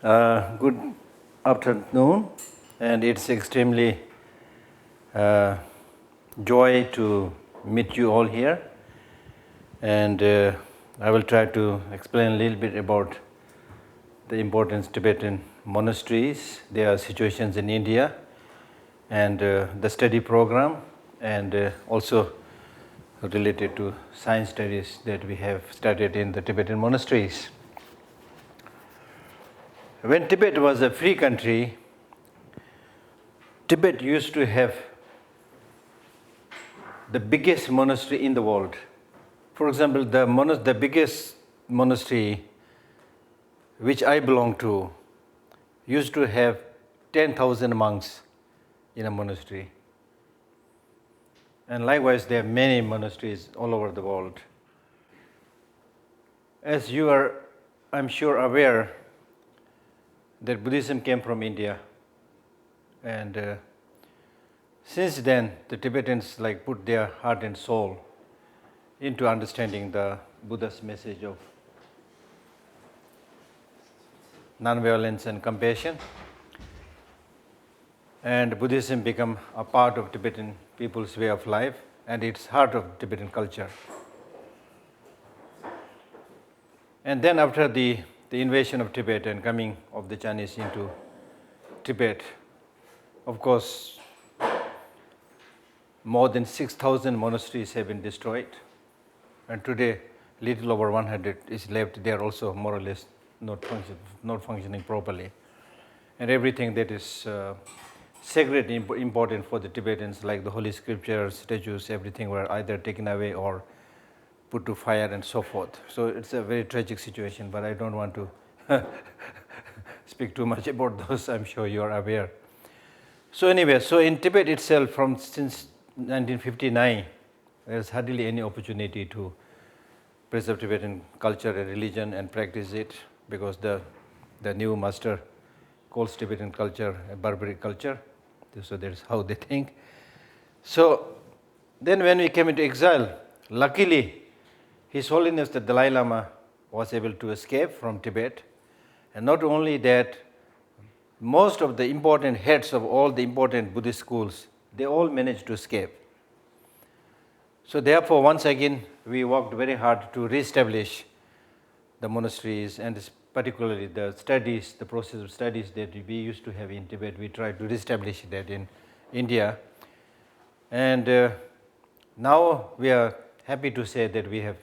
Good afternoon, and it's extremely joy to meet you all here. And I will try to explain a little bit about the importance of Tibetan monasteries, their situations in India, and the study program, and also related to science studies that we have started in the Tibetan monasteries. When Tibet was a free country, Tibet used to have the biggest monastery in the world. For example, the biggest monastery which I belong to used to have 10,000 monks in a monastery. And likewise, there are many monasteries all over the world. As you are, I'm sure, aware that Buddhism came from India, and since then the Tibetans put their heart and soul into understanding the Buddha's message of non-violence and compassion, and Buddhism became a part of Tibetan people's way of life, and it's heart of Tibetan culture. And then after the invasion of Tibet and coming of the Chinese into Tibet, of course, more than 6,000 monasteries have been destroyed, and today little over 100 is left. They are also more or less not functioning properly, and everything that is sacred, important for the Tibetans, like the holy scriptures, statues, everything were either taken away or put to fire and so forth. So it's a very tragic situation, but I don't want to speak too much about those. I'm sure you are aware. So anyway, so in Tibet itself, since 1959, there's hardly any opportunity to preserve Tibetan culture and religion and practice it, because the new master calls Tibetan culture a barbaric culture. So that's how they think. So then when we came into exile, luckily His Holiness the Dalai Lama was able to escape from Tibet, and not only that, most of the important heads of all the important Buddhist schools, they all managed to escape. So therefore, once again, we worked very hard to reestablish the monasteries, and particularly the studies, the process of studies that we used to have in Tibet. We tried to reestablish that in India, and now we are happy to say that we have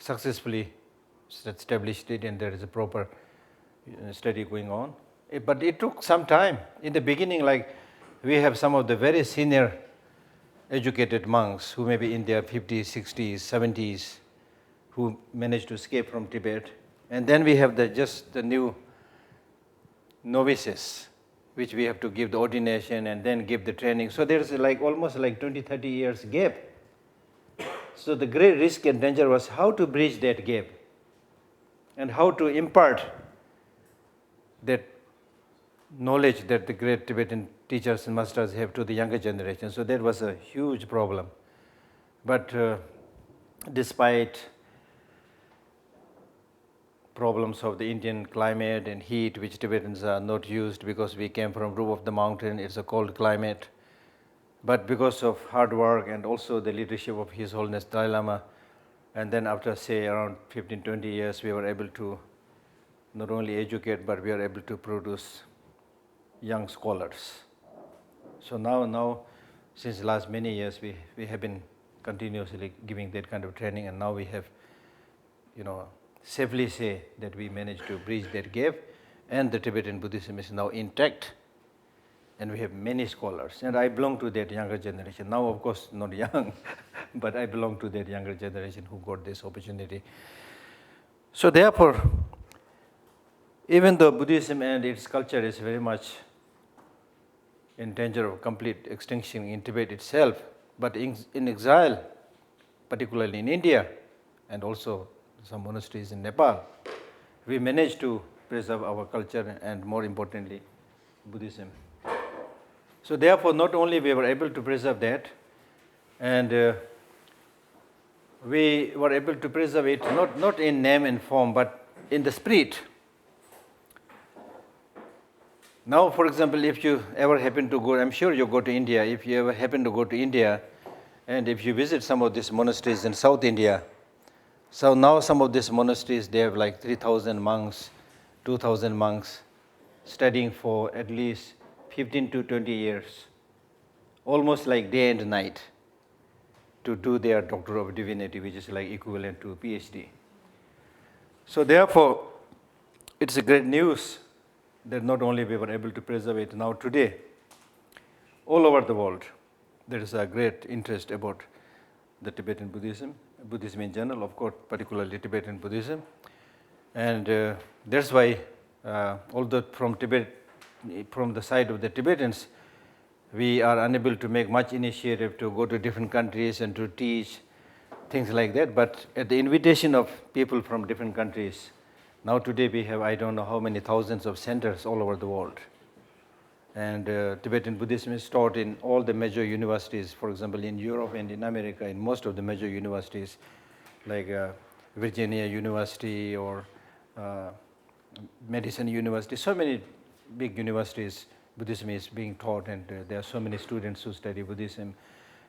successfully established it, and there is a proper study going on. But it took some time. In the beginning, we have some of the very senior educated monks who may be in their 50s, 60s, 70s, who managed to escape from Tibet. And then we have just the new novices, which we have to give the ordination and then give the training. So there's almost 20, 30 years gap. So the great risk and danger was how to bridge that gap and how to impart that knowledge that the great Tibetan teachers and masters have to the younger generation. So that was a huge problem. But despite problems of the Indian climate and heat, which Tibetans are not used because we came from roof of the mountain, it's a cold climate. But because of hard work and also the leadership of His Holiness Dalai Lama, and then after say around 15, 20 years, we were able to not only educate, but we are able to produce young scholars. So now since the last many years, we have been continuously giving that kind of training, and now we have, safely say that we managed to bridge that gap, and the Tibetan Buddhism is now intact, and we have many scholars. And I belong to that younger generation. Now, of course, not young, but I belong to that younger generation who got this opportunity. So therefore, even though Buddhism and its culture is very much in danger of complete extinction in Tibet itself, but in exile, particularly in India, and also some monasteries in Nepal, we managed to preserve our culture and, more importantly, Buddhism. So therefore, not only we were able to preserve that, and we were able to preserve it not in name and form, but in the spirit. Now, for example, if you ever happen to go, I'm sure you go to India, if you ever happen to go to India, and if you visit some of these monasteries in South India, so now some of these monasteries, they have like 3,000 monks, 2,000 monks studying for at least 15 to 20 years, almost like day and night, to do their Doctor of Divinity, which is like equivalent to a PhD. So therefore, it's a great news that not only we were able to preserve it now today, all over the world, there is a great interest about the Tibetan Buddhism, Buddhism in general, of course, particularly Tibetan Buddhism. And that's why, although from Tibet, from the side of the Tibetans, we are unable to make much initiative to go to different countries and to teach things like that, but at the invitation of people from different countries, now today we have, I don't know how many thousands of centers all over the world. And Tibetan Buddhism is taught in all the major universities, for example, in Europe and in America, in most of the major universities, like Virginia University or Madison University, so many big universities, Buddhism is being taught, and there are so many students who study Buddhism.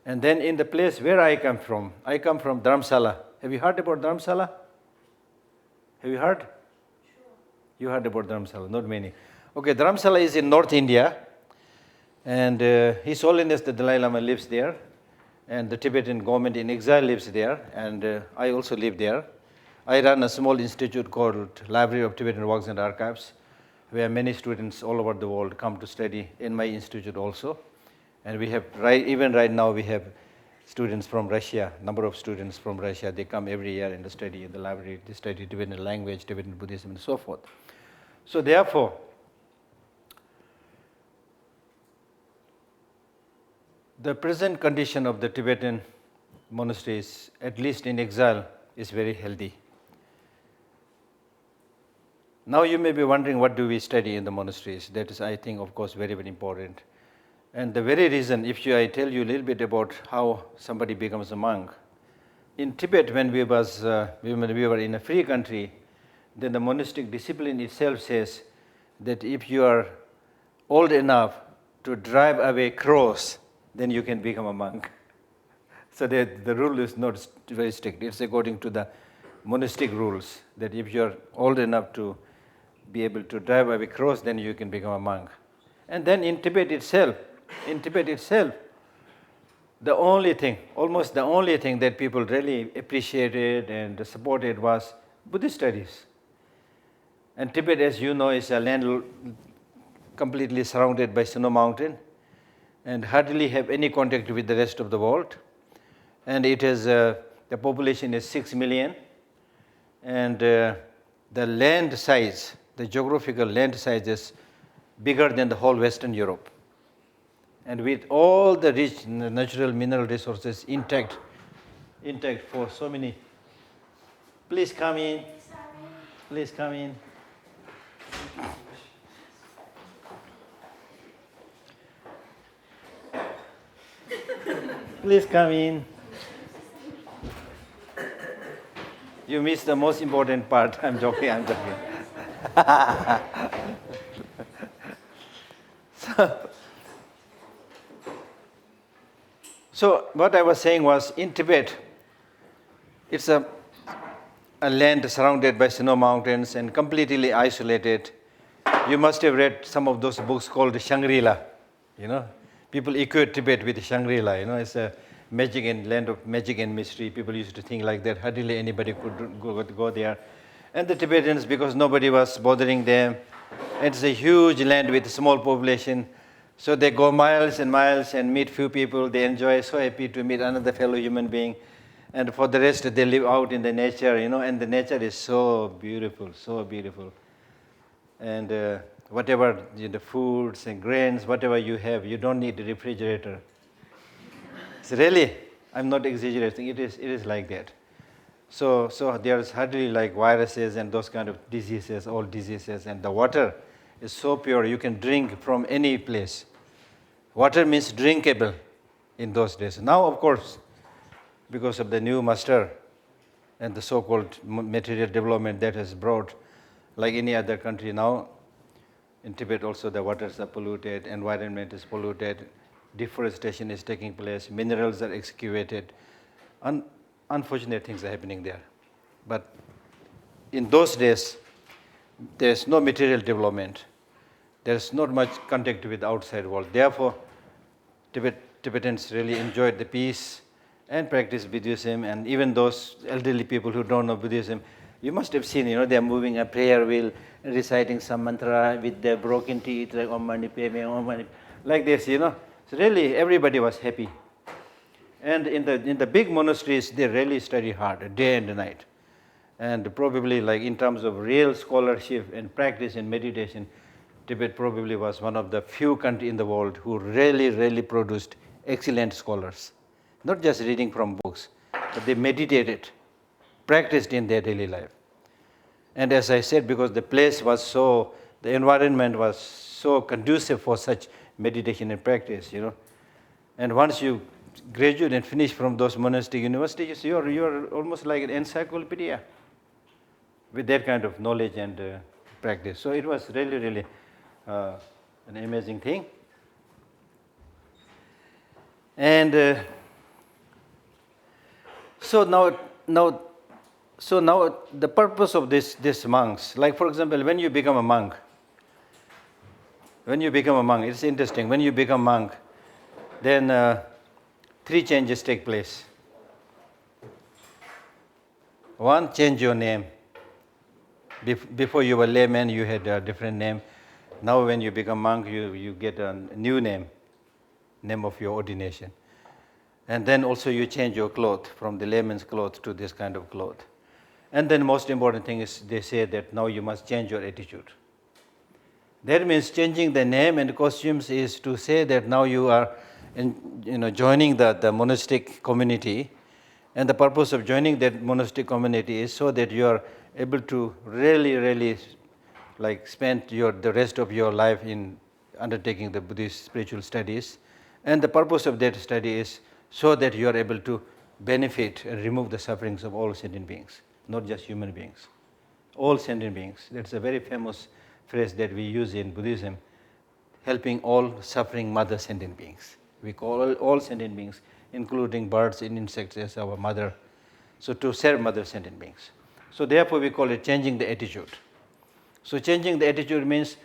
And then in the place where I come from Dharamsala. Have you heard about Dharamsala? Have you heard? Sure. You heard about Dharamsala, not many. Okay, Dharamsala is in North India, and His Holiness the Dalai Lama lives there, and the Tibetan government in exile lives there, and I also live there. I run a small institute called Library of Tibetan Works and Archives, where many students all over the world come to study in my institute also. And we have, even right now, we have students from Russia, number of students from Russia. They come every year and study in the library. They study Tibetan language, Tibetan Buddhism, and so forth. So therefore, the present condition of the Tibetan monasteries, at least in exile, is very healthy. Now you may be wondering, what do we study in the monasteries? That is, I think, of course, very, very important. And the very reason, I tell you a little bit about how somebody becomes a monk. In Tibet, when we were in a free country, then the monastic discipline itself says that if you are old enough to drive away crows, then you can become a monk. So the rule is not very strict. It's according to the monastic rules, that if you are old enough to be able to drive away crows, then you can become a monk. And then in Tibet itself, almost the only thing that people really appreciated and supported was Buddhist studies. And Tibet, as you know, is a land completely surrounded by snow mountain and hardly have any contact with the rest of the world. And it is, the population is 6 million, and the land size, the geographical land size is bigger than the whole Western Europe. And with all the rich natural mineral resources intact for so many. Please come in. Please come in. Please come in. You missed the most important part. I'm joking. So what I was saying was, in Tibet, it's a land surrounded by snow mountains and completely isolated. You must have read some of those books called Shangri-La. People equate Tibet with Shangri-La. It's a land of magic and mystery. People used to think like that. Hardly anybody could go there. And the Tibetans, because nobody was bothering them, it's a huge land with a small population. So they go miles and miles and meet few people. They enjoy, so happy to meet another fellow human being. And for the rest, they live out in the nature, and the nature is so beautiful, so beautiful. And whatever the foods and grains, whatever you have, you don't need a refrigerator. So really, I'm not exaggerating. It is like that. So there's hardly like viruses and those kind of diseases, all diseases, and the water is so pure you can drink from any place. Water means drinkable in those days. Now, of course, because of the new master and the so-called material development that has brought, like any other country now, In Tibet also the waters are polluted, environment is polluted, deforestation is taking place, minerals are excavated. Unfortunate things are happening there. But in those days, there's no material development. There's not much contact with the outside world. Therefore, Tibetans really enjoyed the peace and practiced Buddhism. And even those elderly people who don't know Buddhism, you must have seen, they're moving a prayer wheel, reciting some mantra with their broken teeth, like Om Mani Padme, Om Mani, like this, So really, everybody was happy. And in the big monasteries, they really study hard, day and night. And probably, like in terms of real scholarship and practice and meditation, Tibet probably was one of the few countries in the world who really produced excellent scholars. Not just reading from books, but they meditated, practiced in their daily life. And as I said, because the place was the environment was so conducive for such meditation and practice, And once you graduate and finish from those monastic universities, you're almost like an encyclopedia with that kind of knowledge and practice. So it was really an amazing thing. And so now the purpose of this monks, like for example, when you become a monk, it's interesting. When you become a monk, then 3 changes take place. One, change your name. Before you were layman, you had a different name. Now when you become monk, you get a new name of your ordination. And then also you change your cloth from the layman's cloth to this kind of cloth. And then most important thing is they say that now you must change your attitude. That means changing the name and costumes is to say that now you are joining the monastic community. And the purpose of joining that monastic community is so that you are able to really like spend the rest of your life in undertaking the Buddhist spiritual studies. And the purpose of that study is so that you are able to benefit and remove the sufferings of all sentient beings, not just human beings. All sentient beings. That's a very famous phrase that we use in Buddhism, helping all suffering mother sentient beings. We call all sentient beings, including birds and insects, as our mother. So to serve mother sentient beings. So therefore we call it changing the attitude. So changing the attitude means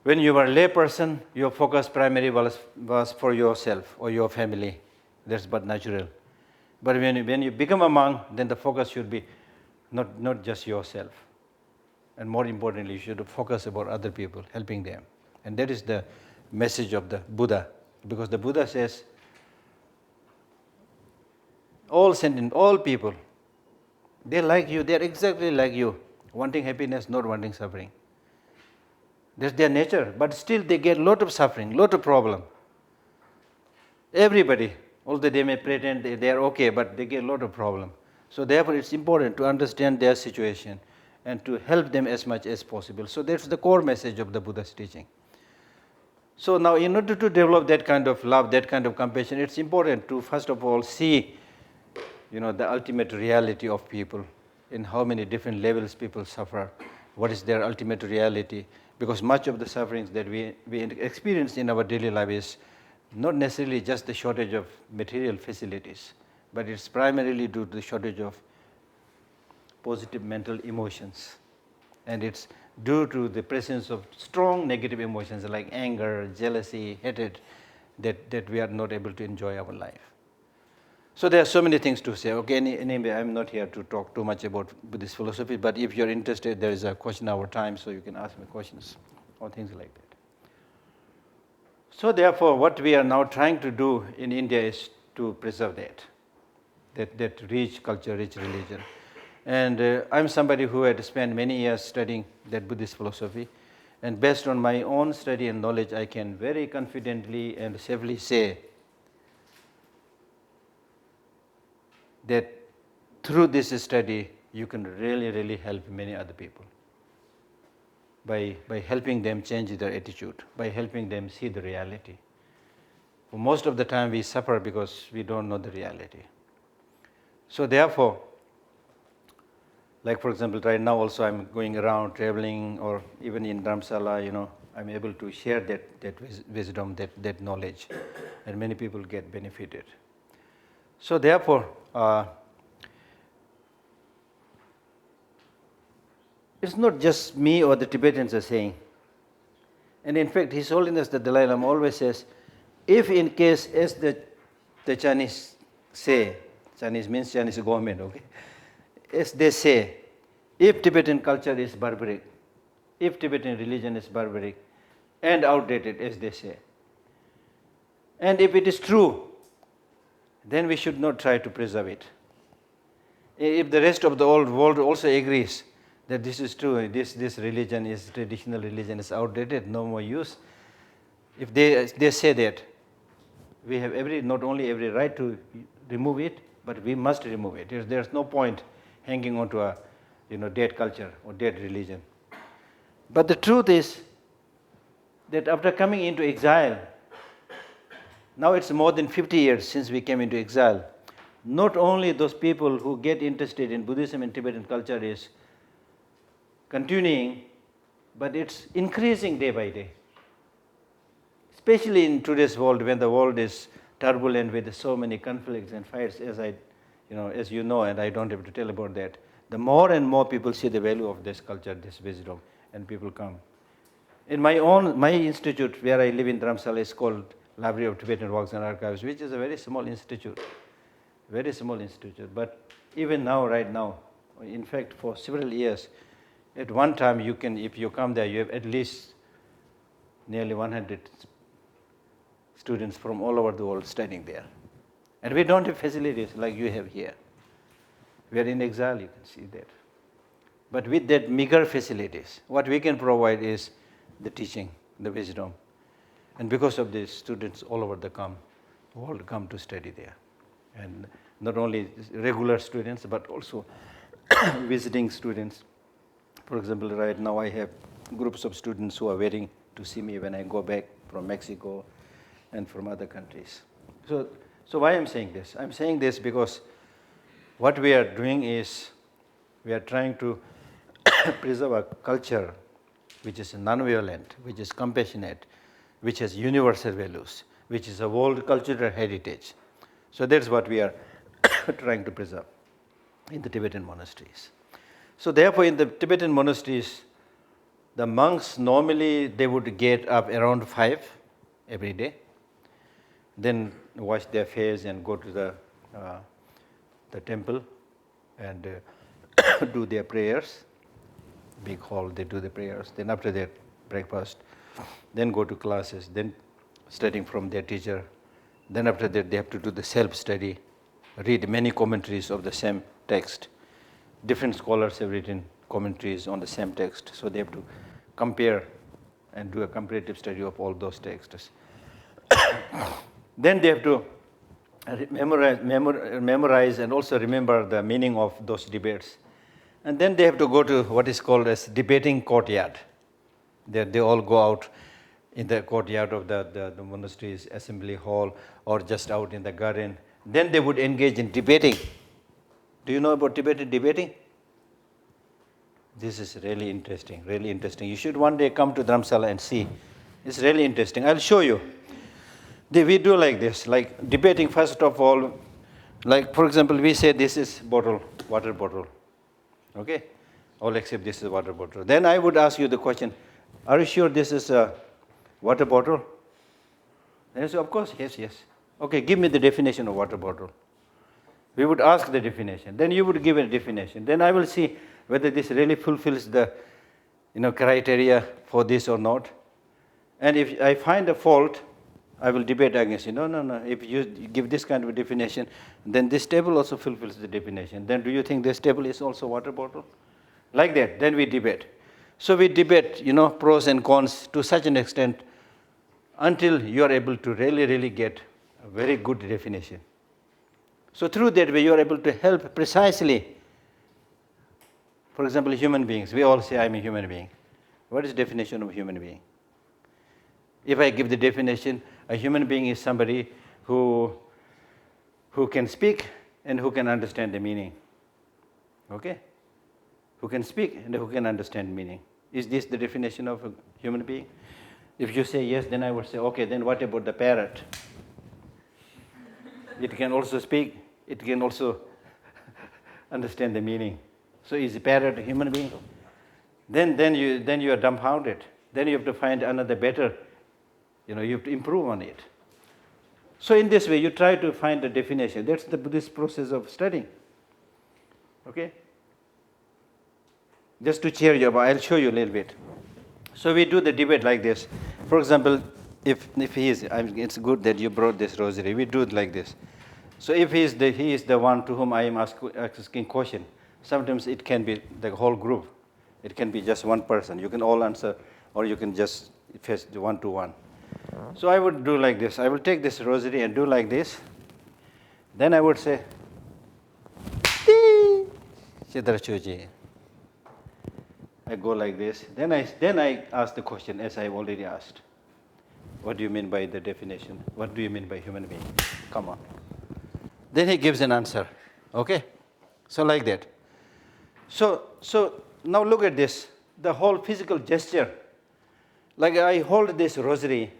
when you were a lay person, your focus primarily was for yourself or your family. That's but natural. But when you become a monk, then the focus should be not just yourself. And more importantly, you should focus about other people, helping them. And that is the message of the Buddha. Because the Buddha says, all sentient, all people, they like you, they're exactly like you, wanting happiness, not wanting suffering. That's their nature, but still they get a lot of suffering, lot of problem. Everybody, although they may pretend they are okay, but they get a lot of problem. So therefore it's important to understand their situation and to help them as much as possible. So that's the core message of the Buddha's teaching. So now in order to develop that kind of love, that kind of compassion, it's important to first of all see the ultimate reality of people, in how many different levels people suffer, what is their ultimate reality. Because much of the sufferings that we experience in our daily life is not necessarily just the shortage of material facilities, but it's primarily due to the shortage of positive mental emotions. And it's due to the presence of strong negative emotions like anger, jealousy, hatred, that we are not able to enjoy our life. So there are so many things to say. Okay, anyway, I'm not here to talk too much about Buddhist philosophy, but if you're interested, there is a question hour time, so you can ask me questions or things like that. So therefore, what we are now trying to do in India is to preserve that rich culture, rich religion. And I'm somebody who had spent many years studying that Buddhist philosophy. And based on my own study and knowledge, I can very confidently and safely say that through this study, you can really help many other people by helping them change their attitude, by helping them see the reality. For most of the time, we suffer because we don't know the reality. So therefore, Like for example, right now also I'm going around traveling, or even in Dharamsala, I'm able to share that wisdom, that knowledge, and many people get benefited. So therefore, it's not just me or the Tibetans are saying. And in fact, His Holiness the Dalai Lama always says, if in case, as the Chinese say, Chinese means Chinese government, okay? As they say, if Tibetan culture is barbaric, if Tibetan religion is barbaric and outdated, as they say, and if it is true, then we should not try to preserve it. If the rest of the old world also agrees that this is true, this religion is traditional religion is outdated, no more use. If they say that, we have not only every right to remove it, but we must remove it. There's no point hanging on to a dead culture or dead religion. But the truth is that after coming into exile, now it's more than 50 years since we came into exile, not only those people who get interested in Buddhism and Tibetan culture is continuing, but it's increasing day by day. Especially in today's world, when the world is turbulent with so many conflicts and fights, as you know, and I don't have to tell about that, the more and more people see the value of this culture, this wisdom, and people come. In my institute, where I live in Dharamsala, is called Library of Tibetan Works and Archives, which is a very small institute, But even now, right now, in fact, for several years, at one time, if you come there, you have at least nearly 100 students from all over the world studying there. And we don't have facilities like you have here. We are in exile, you can see that. But with that meager facilities, what we can provide is the teaching, the wisdom. And because of this, students all over the world come to study there. And not only regular students, but also visiting students. For example, right now I have groups of students who are waiting to see me when I go back from Mexico and from other countries. So why I'm saying this? I'm saying this because what we are doing is we are trying to preserve a culture which is non-violent, which is compassionate, which has universal values, which is a world cultural heritage. So that's what we are trying to preserve in the Tibetan monasteries. So therefore, in the Tibetan monasteries, the monks normally they would get up around 5 every day, then wash their face and go to the temple and do their prayers. Big hall, they do the prayers. Then after their breakfast, then go to classes, then studying from their teacher. Then after that, they have to do the self-study, read many commentaries of the same text. Different scholars have written commentaries on the same text, so they have to compare and do a comparative study of all those texts. Then they have to memorize and also remember the meaning of those debates. And then they have to go to what is called as debating courtyard. They all go out in the courtyard of the monastery's assembly hall or just out in the garden. Then they would engage in debating. Do you know about Tibetan debating? This is really interesting, really interesting. You should one day come to Dharamsala and see. It's really interesting. I'll show you. We do like this, like debating first of all. Like, for example, we say this is water bottle. Okay? All except this is water bottle. Then I would ask you the question, are you sure this is a water bottle? And you say, of course, yes. Okay, give me the definition of water bottle. We would ask the definition. Then you would give a definition. Then I will see whether this really fulfills the criteria for this or not. And if I find a fault, I will debate against you. No. If you give this kind of a definition, then this table also fulfills the definition. Then do you think this table is also water bottle? Like that. Then we debate. So we debate, pros and cons to such an extent until you are able to really get a very good definition. So through that way, you are able to help precisely. For example, human beings. We all say, I'm a human being. What is the definition of human being? If I give the definition, a human being is somebody who can speak and who can understand the meaning. Okay? who can speak and who can understand meaning. Is this the definition of a human being? If you say yes, then I would say, okay, then what about the parrot? It can also speak, it can also understand the meaning. So is a parrot a human being? Then you are dumbfounded. Then you have to find another better, you have to improve on it. So in this way, you try to find a definition. That's the Buddhist process of studying. Okay? Just to cheer you up, I'll show you a little bit. So we do the debate like this. For example, if he is, it's good that you brought this rosary. We do it like this. So if he is the one to whom I am asking question, sometimes it can be the whole group. It can be just one person. You can all answer, or you can just face one-to-one. So I would do like this. I will take this rosary and do like this. Then I would say, Chidrachuji. I go like this. Then I ask the question as I've already asked. What do you mean by the definition? What do you mean by human being? Come on. Then he gives an answer. Okay? So like that. So now look at this. The whole physical gesture. Like I hold this rosary.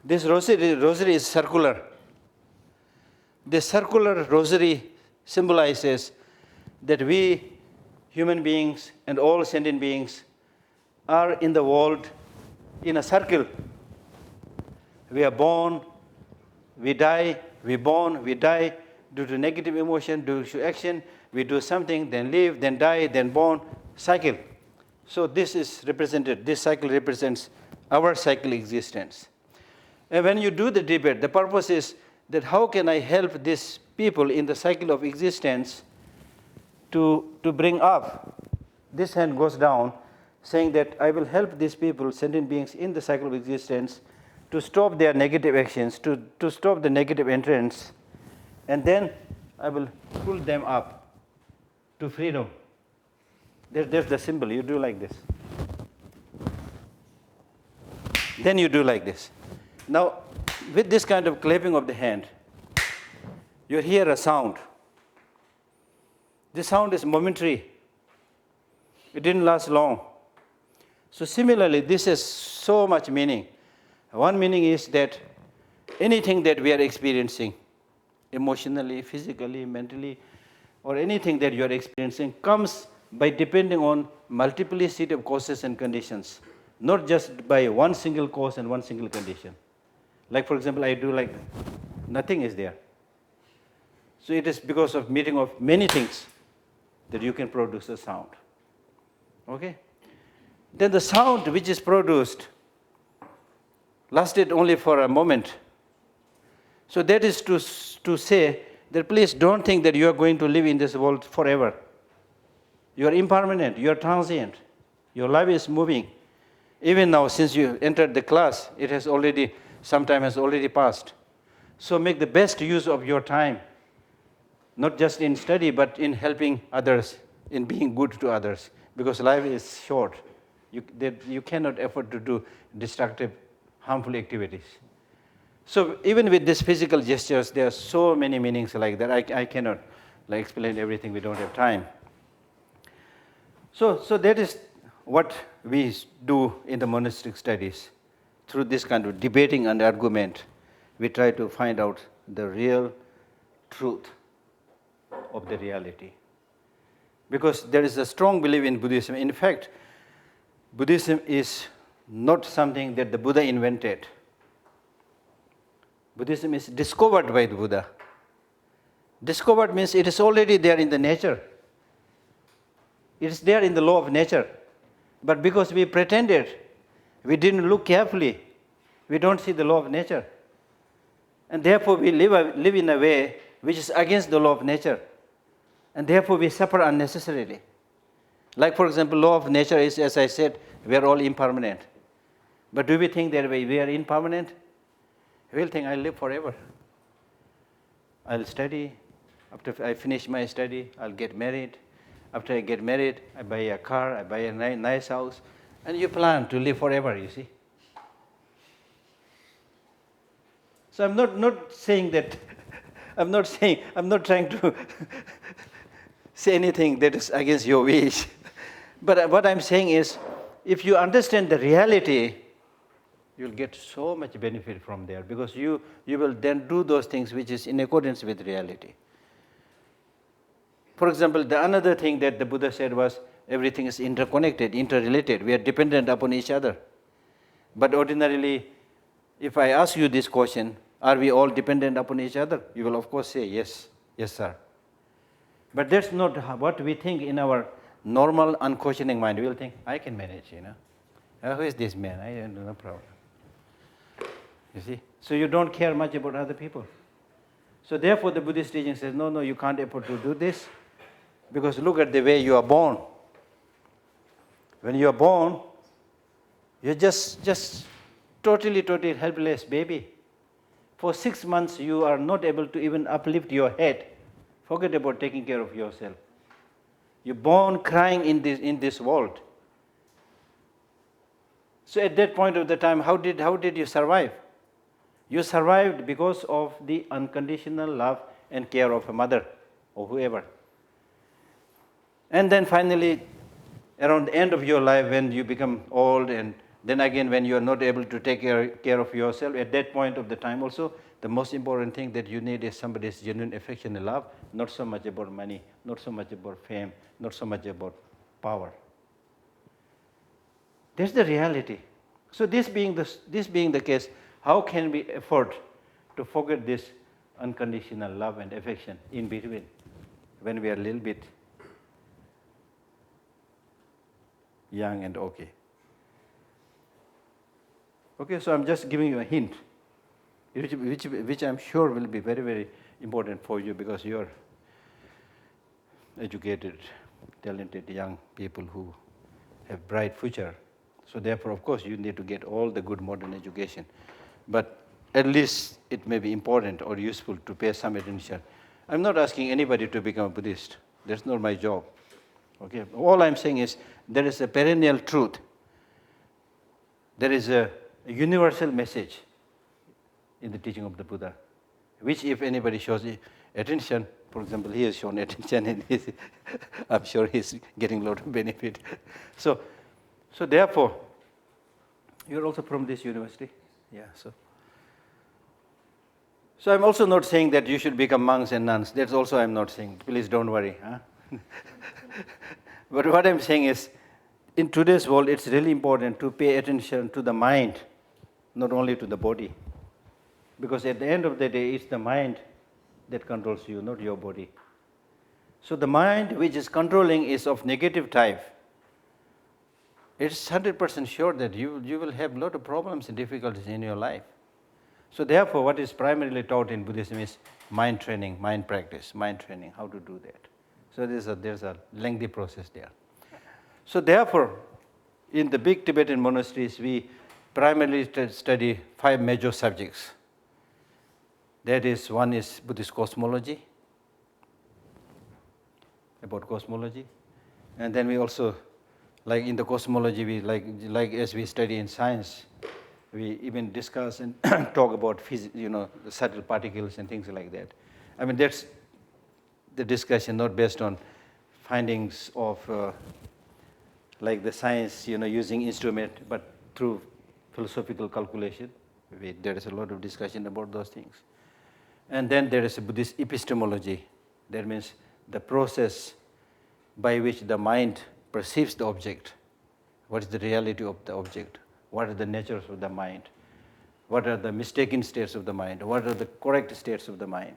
This rosary is circular. This circular rosary symbolizes that we, human beings and all sentient beings, are in the world in a circle. We are born, we die, we born, we die due to negative emotion, due to action. We do something, then live, then die, then born, cycle. So this is represented, this cycle represents our cycle existence. And when you do the debate, the purpose is that how can I help these people in the cycle of existence to bring up? This hand goes down, saying that I will help these people, sentient beings in the cycle of existence, to stop their negative actions, to stop the negative entrance, and then I will pull them up to freedom. There's the symbol. You do like this. Then you do like this. Now, with this kind of clapping of the hand, you hear a sound. This sound is momentary. It didn't last long. So similarly, this has so much meaning. One meaning is that anything that we are experiencing, emotionally, physically, mentally, or anything that you are experiencing comes by depending on multiplicity of causes and conditions, not just by one single cause and one single condition. Like for example, I do like nothing is there. So it is because of meeting of many things that you can produce a sound. Okay? Then the sound which is produced lasted only for a moment. So that is to say that please don't think that you are going to live in this world forever. You are impermanent, you are transient. Your life is moving. Even now, since you entered the class, it has already, some time has already passed. So make the best use of your time, not just in study, but in helping others, in being good to others, because life is short. You cannot afford to do destructive, harmful activities. So even with these physical gestures, there are so many meanings like that. I cannot explain everything, we don't have time. So that is what we do in the monastic studies. Through this kind of debating and argument, we try to find out the real truth of the reality. Because there is a strong belief in Buddhism. In fact, Buddhism is not something that the Buddha invented. Buddhism is discovered by the Buddha. Discovered means it is already there in the nature. It is there in the law of nature. But because we pretended, we didn't look carefully, we don't see the law of nature. And therefore we live in a way which is against the law of nature. And therefore we suffer unnecessarily. Like for example, law of nature is, as I said, we are all impermanent. But do we think that we are impermanent? We will think I'll live forever. I'll study. After I finish my study, I'll get married. After I get married, I buy a car, I buy a nice house. And you plan to live forever, you see. So I'm not saying that, I'm not trying to say anything that is against your wish. But what I'm saying is, if you understand the reality, you'll get so much benefit from there, because you will then do those things which is in accordance with reality. For example, the another thing that the Buddha said was, everything is interconnected, interrelated. We are dependent upon each other. But ordinarily, if I ask you this question, are we all dependent upon each other? You will of course say, yes, yes sir. But that's not what we think in our normal, unquestioning mind. We will think, I can manage, Who is this man? I have no problem. You see? So you don't care much about other people. So therefore the Buddhist teaching says, no, you can't afford to do this, because look at the way you are born. When you are born, you're just totally helpless baby. For 6 months you are not able to even uplift your head. Forget about taking care of yourself. You're born crying in this world. So at that point of the time, how did you survive? You survived because of the unconditional love and care of a mother or whoever. And then finally, around the end of your life, when you become old, and then again when you are not able to take care of yourself, at that point of the time also, the most important thing that you need is somebody's genuine affection and love, not so much about money, not so much about fame, not so much about power. That's the reality. So this being the case, how can we afford to forget this unconditional love and affection in between, when we are a little bit young and okay? Okay, so I'm just giving you a hint, which I'm sure will be very, very important for you, because you're educated, talented young people who have bright future. So therefore, of course, you need to get all the good modern education. But at least it may be important or useful to pay some attention. I'm not asking anybody to become a Buddhist. That's not my job. Okay? All I'm saying is, there is a perennial truth. There is a universal message in the teaching of the Buddha, which if anybody shows attention, for example, he has shown attention, and I'm sure he's getting a lot of benefit. So therefore, you're also from this university? Yeah, so I'm also not saying that you should become monks and nuns. That's also I'm not saying. Please don't worry. Huh? But what I'm saying is, in today's world, it's really important to pay attention to the mind, not only to the body. Because at the end of the day, it's the mind that controls you, not your body. So the mind which is controlling is of negative type. It's 100% sure that you will have a lot of problems and difficulties in your life. So therefore, what is primarily taught in Buddhism is mind training, mind practice, mind training, how to do that. So there's a lengthy process there. So therefore, in the big Tibetan monasteries, we primarily study 5 major subjects. That is, one is Buddhist cosmology, about cosmology. And then we also, like in the cosmology, we like as we study in science, we even discuss and talk about the subtle particles and things like that. I mean, that's the discussion, not based on findings of like the science, using instrument, but through philosophical calculation. There is a lot of discussion about those things. And then there is a Buddhist epistemology. That means the process by which the mind perceives the object. What is the reality of the object? What are the natures of the mind? What are the mistaken states of the mind? What are the correct states of the mind?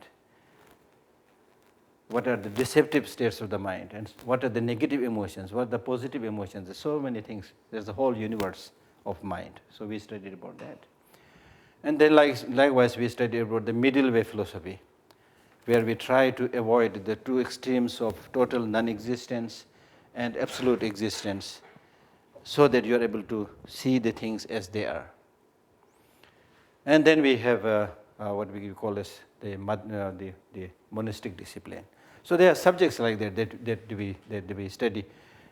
What are the deceptive states of the mind? And what are the negative emotions? What are the positive emotions? There's so many things. There's a whole universe of mind. So we studied about that. And then likewise we studied about the middle way philosophy, where we try to avoid the two extremes of total non-existence and absolute existence, so that you are able to see the things as they are. And then we have what we call as the monastic discipline. So there are subjects like that we study,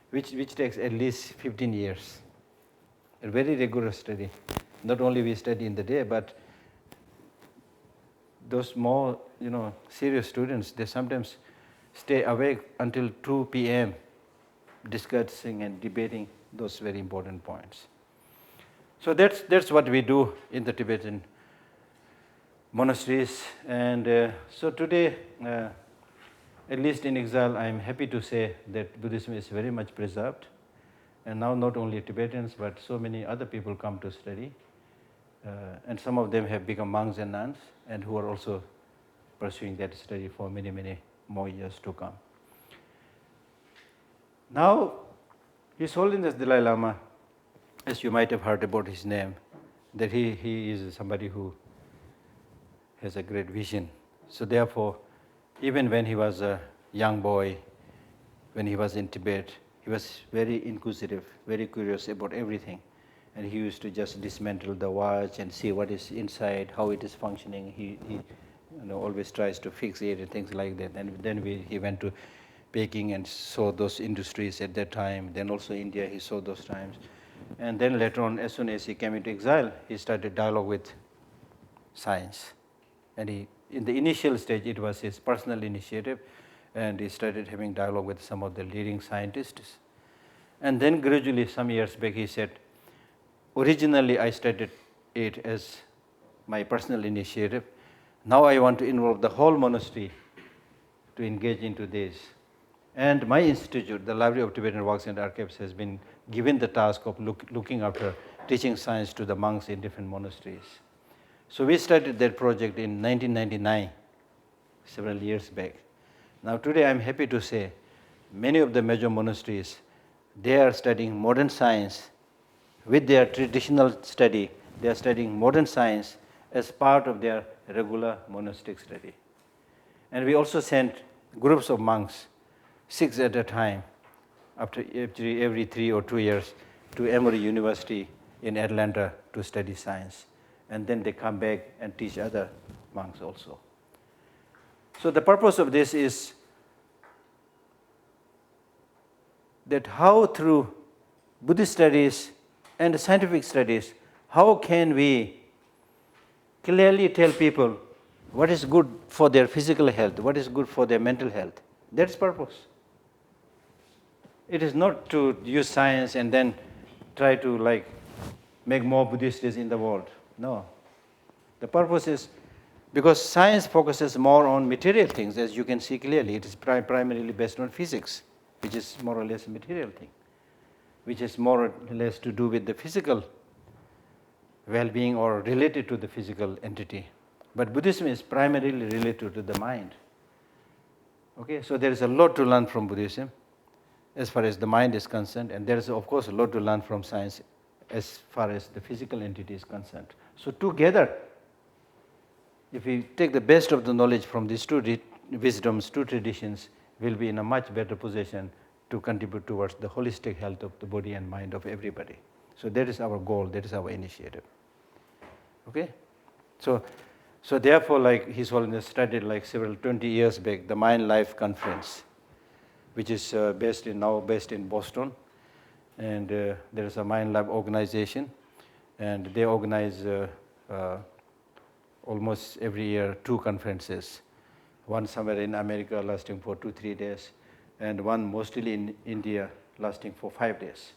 which takes at least 15 years. A very rigorous study. Not only we study in the day, but those more serious students, they sometimes stay awake until 2 p.m. discussing and debating those very important points. So that's what we do in the Tibetan monasteries. And so today, at least in exile, I am happy to say that Buddhism is very much preserved. And now not only Tibetans, but so many other people come to study. And some of them have become monks and nuns, and who are also pursuing that study for many, many more years to come. Now, His Holiness Dalai Lama, as you might have heard about his name, that he is somebody who has a great vision. So therefore, even when he was a young boy, when he was in Tibet, he was very inquisitive, very curious about everything. And he used to just dismantle the watch and see what is inside, how it is functioning. He always tries to fix it and things like that. And then he went to Peking and saw those industries at that time. Then also India, he saw those times. And then later on, as soon as he came into exile, he started dialogue with science. And in the initial stage, it was his personal initiative, and he started having dialogue with some of the leading scientists. And then gradually, some years back, he said, originally I started it as my personal initiative. Now I want to involve the whole monastery to engage into this. And my institute, the Library of Tibetan Works and Archives, has been given the task of looking after teaching science to the monks in different monasteries. So we started that project in 1999, several years back. Now today I'm happy to say many of the major monasteries, they are studying modern science. With their traditional study, they are studying modern science as part of their regular monastic study. And we also sent groups of monks, 6 at a time, after every 3 or 2 years, to Emory University in Atlanta to study science. And then they come back and teach other monks also. So the purpose of this is that how through Buddhist studies and scientific studies, how can we clearly tell people what is good for their physical health, what is good for their mental health. That's purpose. It is not to use science and then try to make more Buddhists in the world. No. The purpose is, because science focuses more on material things, as you can see clearly, it is primarily based on physics, which is more or less a material thing, which is more or less to do with the physical well-being or related to the physical entity. But Buddhism is primarily related to the mind. Okay, so there is a lot to learn from Buddhism as far as the mind is concerned, and there is of course a lot to learn from science as far as the physical entity is concerned. So together, if we take the best of the knowledge from these two wisdoms, two traditions, we'll be in a much better position to contribute towards the holistic health of the body and mind of everybody. So that is our goal, that is our initiative. Okay? So therefore, His Holiness started several 20 years back, the Mind Life Conference, which is based in Boston. And there is a Mind Life organization, and they organize almost every year 2 conferences, one somewhere in America lasting for 2-3 days, and one mostly in India lasting for 5 days,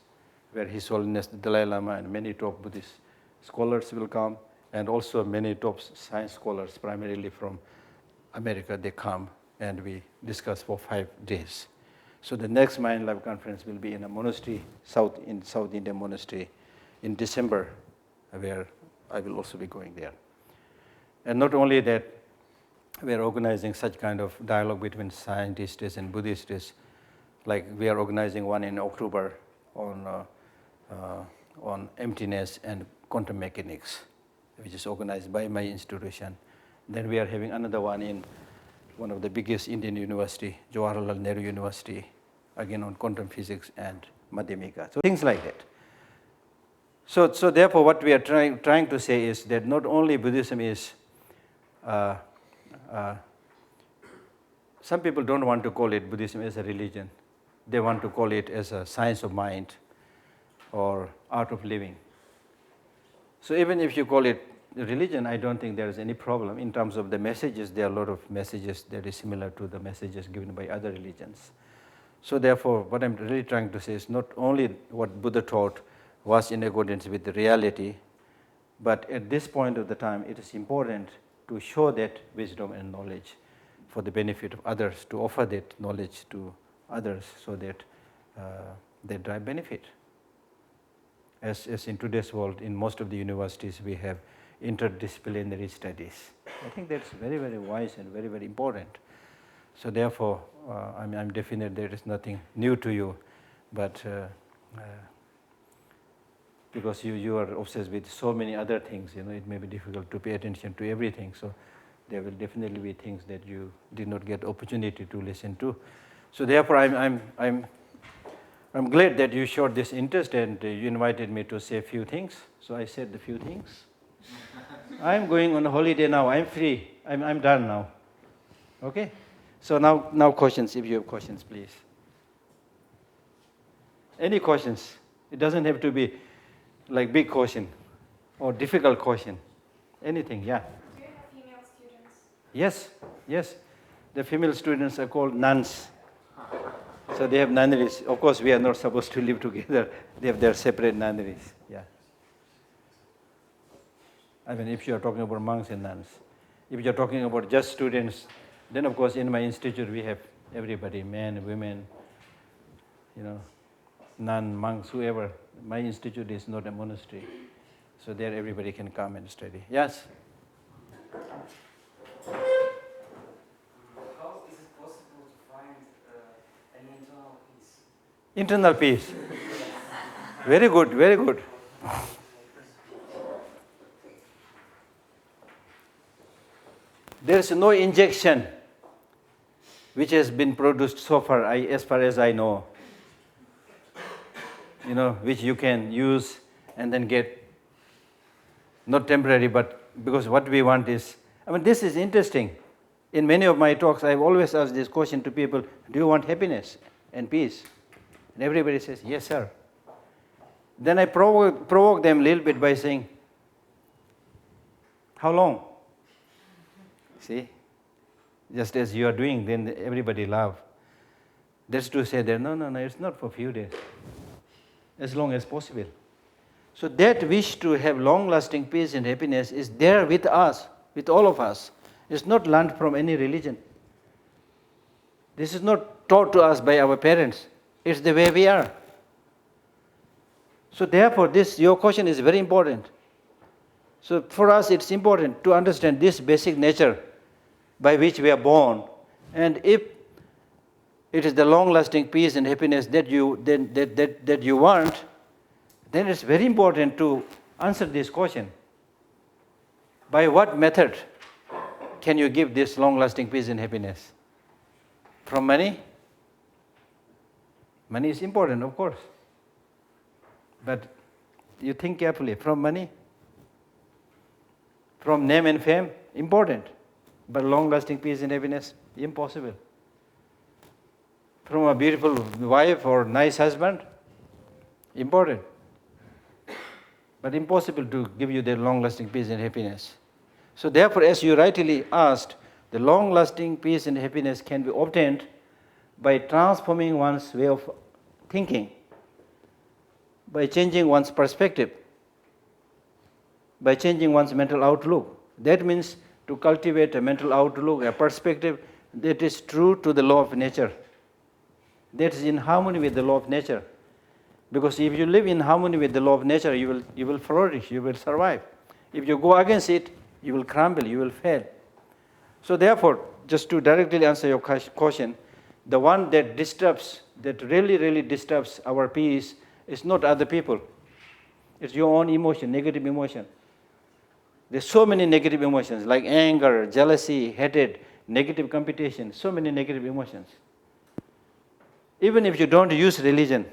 where His Holiness the Dalai Lama and many top Buddhist scholars will come, and also many top science scholars, primarily from America, they come and we discuss for 5 days. So the next Mind Life Conference will be in a monastery, South Indian monastery, in December, where I will also be going there. And not only that, we are organizing such kind of dialogue between scientists and Buddhists, like we are organizing one in October on emptiness and quantum mechanics, which is organized by my institution. Then we are having another one in one of the biggest Indian university, Jawaharlal Nehru University, again on quantum physics and Madhyamika. So things like that. So therefore, what we are trying to say is that not only Buddhism is, some people don't want to call it Buddhism as a religion. They want to call it as a science of mind or art of living. So even if you call it religion, I don't think there is any problem. In terms of the messages, there are a lot of messages that is similar to the messages given by other religions. So therefore, what I'm really trying to say is not only what Buddha taught was in accordance with the reality, but at this point of the time, it is important to show that wisdom and knowledge for the benefit of others, to offer that knowledge to others so that they derive benefit. As in today's world, in most of the universities, we have interdisciplinary studies. I think that's very, very wise and very, very important. So therefore, I'm definite there is nothing new to you, but because you are obsessed with so many other things, it may be difficult to pay attention to everything. So there will definitely be things that you did not get opportunity to listen to. So therefore, I'm glad that you showed this interest and you invited me to say a few things. So I said a few things. I'm going on a holiday now. I'm free. I'm done now. Okay. So now questions, if you have questions, please. Any questions? It doesn't have to be like big question or difficult question. Anything, yeah. Do you have female students? Yes. The female students are called nuns. So they have nunneries. Of course, we are not supposed to live together. They have their separate nunneries, yeah. I mean, if you are talking about monks and nuns. If you are talking about just students, then of course in my institute we have everybody, men, women, nun, monks, whoever. My institute is not a monastery. So there everybody can come and study. Yes? How is it possible to find an internal peace? Internal peace. Very good, very good. There is no injection which has been produced so far, as far as I know, which you can use and then get, not temporary, but because what we want is, this is interesting. In many of my talks, I've always asked this question to people, do you want happiness and peace? And everybody says, yes, sir. Then I provoke them a little bit by saying, how long? See? Just as you are doing, then everybody laugh. That's to say that, no, it's not for a few days. As long as possible. So that wish to have long-lasting peace and happiness is there with us, with all of us. It's not learned from any religion. This is not taught to us by our parents. It's the way we are. So therefore, your question is very important. So for us, it's important to understand this basic nature by which we are born. And if it is the long-lasting peace and happiness that you want, then it's very important to answer this question. By what method can you give this long-lasting peace and happiness? From money? Money is important, of course. But you think carefully. From money? From name and fame? Important. But long-lasting peace and happiness? Impossible. From a beautiful wife or nice husband? Important. But impossible to give you the long-lasting peace and happiness. So therefore, as you rightly asked, the long-lasting peace and happiness can be obtained by transforming one's way of thinking, by changing one's perspective, by changing one's mental outlook. That means to cultivate a mental outlook, a perspective that is true to the law of nature, that is in harmony with the law of nature. Because if you live in harmony with the law of nature, you will flourish, you will survive. If you go against it, you will crumble, you will fail. So therefore, just to directly answer your question, the one that disturbs, that really disturbs our peace is not other people. It's your own emotion, negative emotion. There's so many negative emotions like anger, jealousy, hatred, negative competition, so many negative emotions. Even if you don't use religion,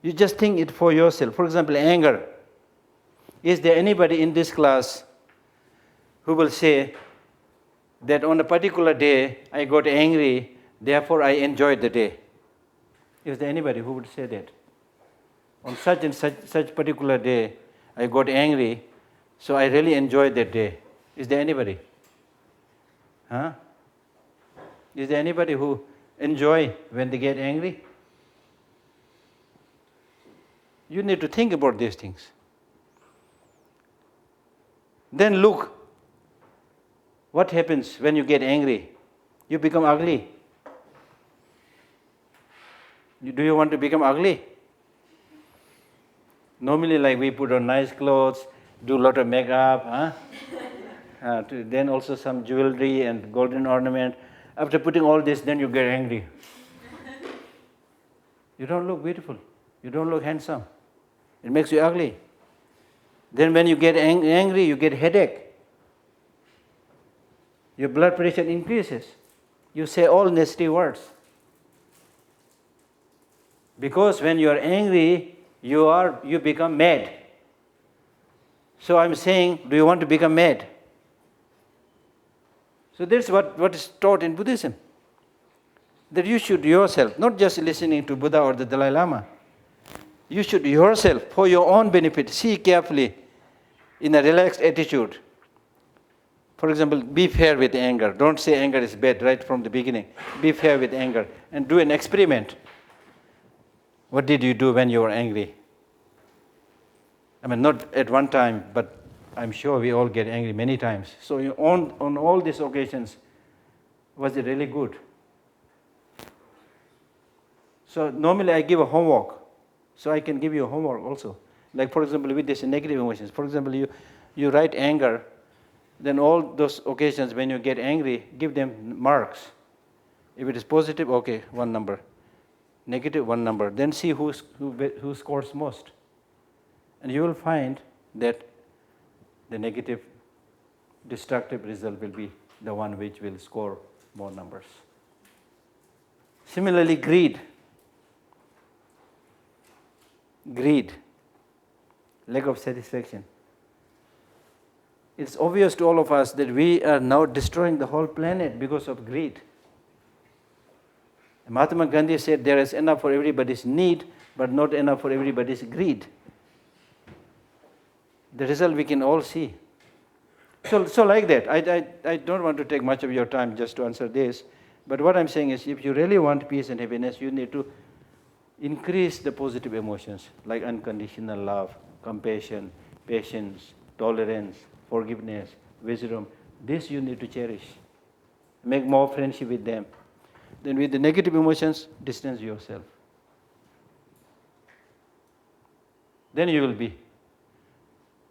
you just think it for yourself. For example, anger. Is there anybody in this class who will say that on a particular day I got angry, therefore I enjoyed the day? Is there anybody who would say that? On such and such particular day I got angry, so I really enjoyed that day. Is there anybody? Huh? Is there anybody who enjoy when they get angry? You need to think about these things. Then look, what happens when you get angry? You become ugly. Do you want to become ugly? Normally, like we put on nice clothes, do a lot of makeup, then also some jewelry and golden ornament. After putting all this, then you get angry. You don't look beautiful. You don't look handsome. It makes you ugly. Then when you get angry, you get headache. Your blood pressure increases. You say all nasty words. Because when you are angry, you become mad. So I'm saying, do you want to become mad? So that's what is taught in Buddhism. That you should yourself, not just listening to Buddha or the Dalai Lama, you should yourself, for your own benefit, see carefully in a relaxed attitude. For example, be fair with anger. Don't say anger is bad right from the beginning. Be fair with anger and do an experiment. What did you do when you were angry? I mean, not at one time, but I'm sure we all get angry many times. So on all these occasions, was it really good? So normally I give a homework. So I can give you a homework also. Like for example, with these negative emotions. For example, you write anger, then all those occasions when you get angry, give them marks. If it is positive, okay, 1 number. Negative, 1 number. Then see who scores most. And you will find that the negative, destructive result will be the one which will score more numbers. Similarly, greed. Greed, lack of satisfaction. It's obvious to all of us that we are now destroying the whole planet because of greed. Mahatma Gandhi said there is enough for everybody's need, but not enough for everybody's greed. The result we can all see. So like that, I don't want to take much of your time just to answer this, but what I'm saying is if you really want peace and happiness, you need to increase the positive emotions like unconditional love, compassion, patience, tolerance, forgiveness, wisdom. This you need to cherish. Make more friendship with them. Then with the negative emotions, distance yourself. Then you will be,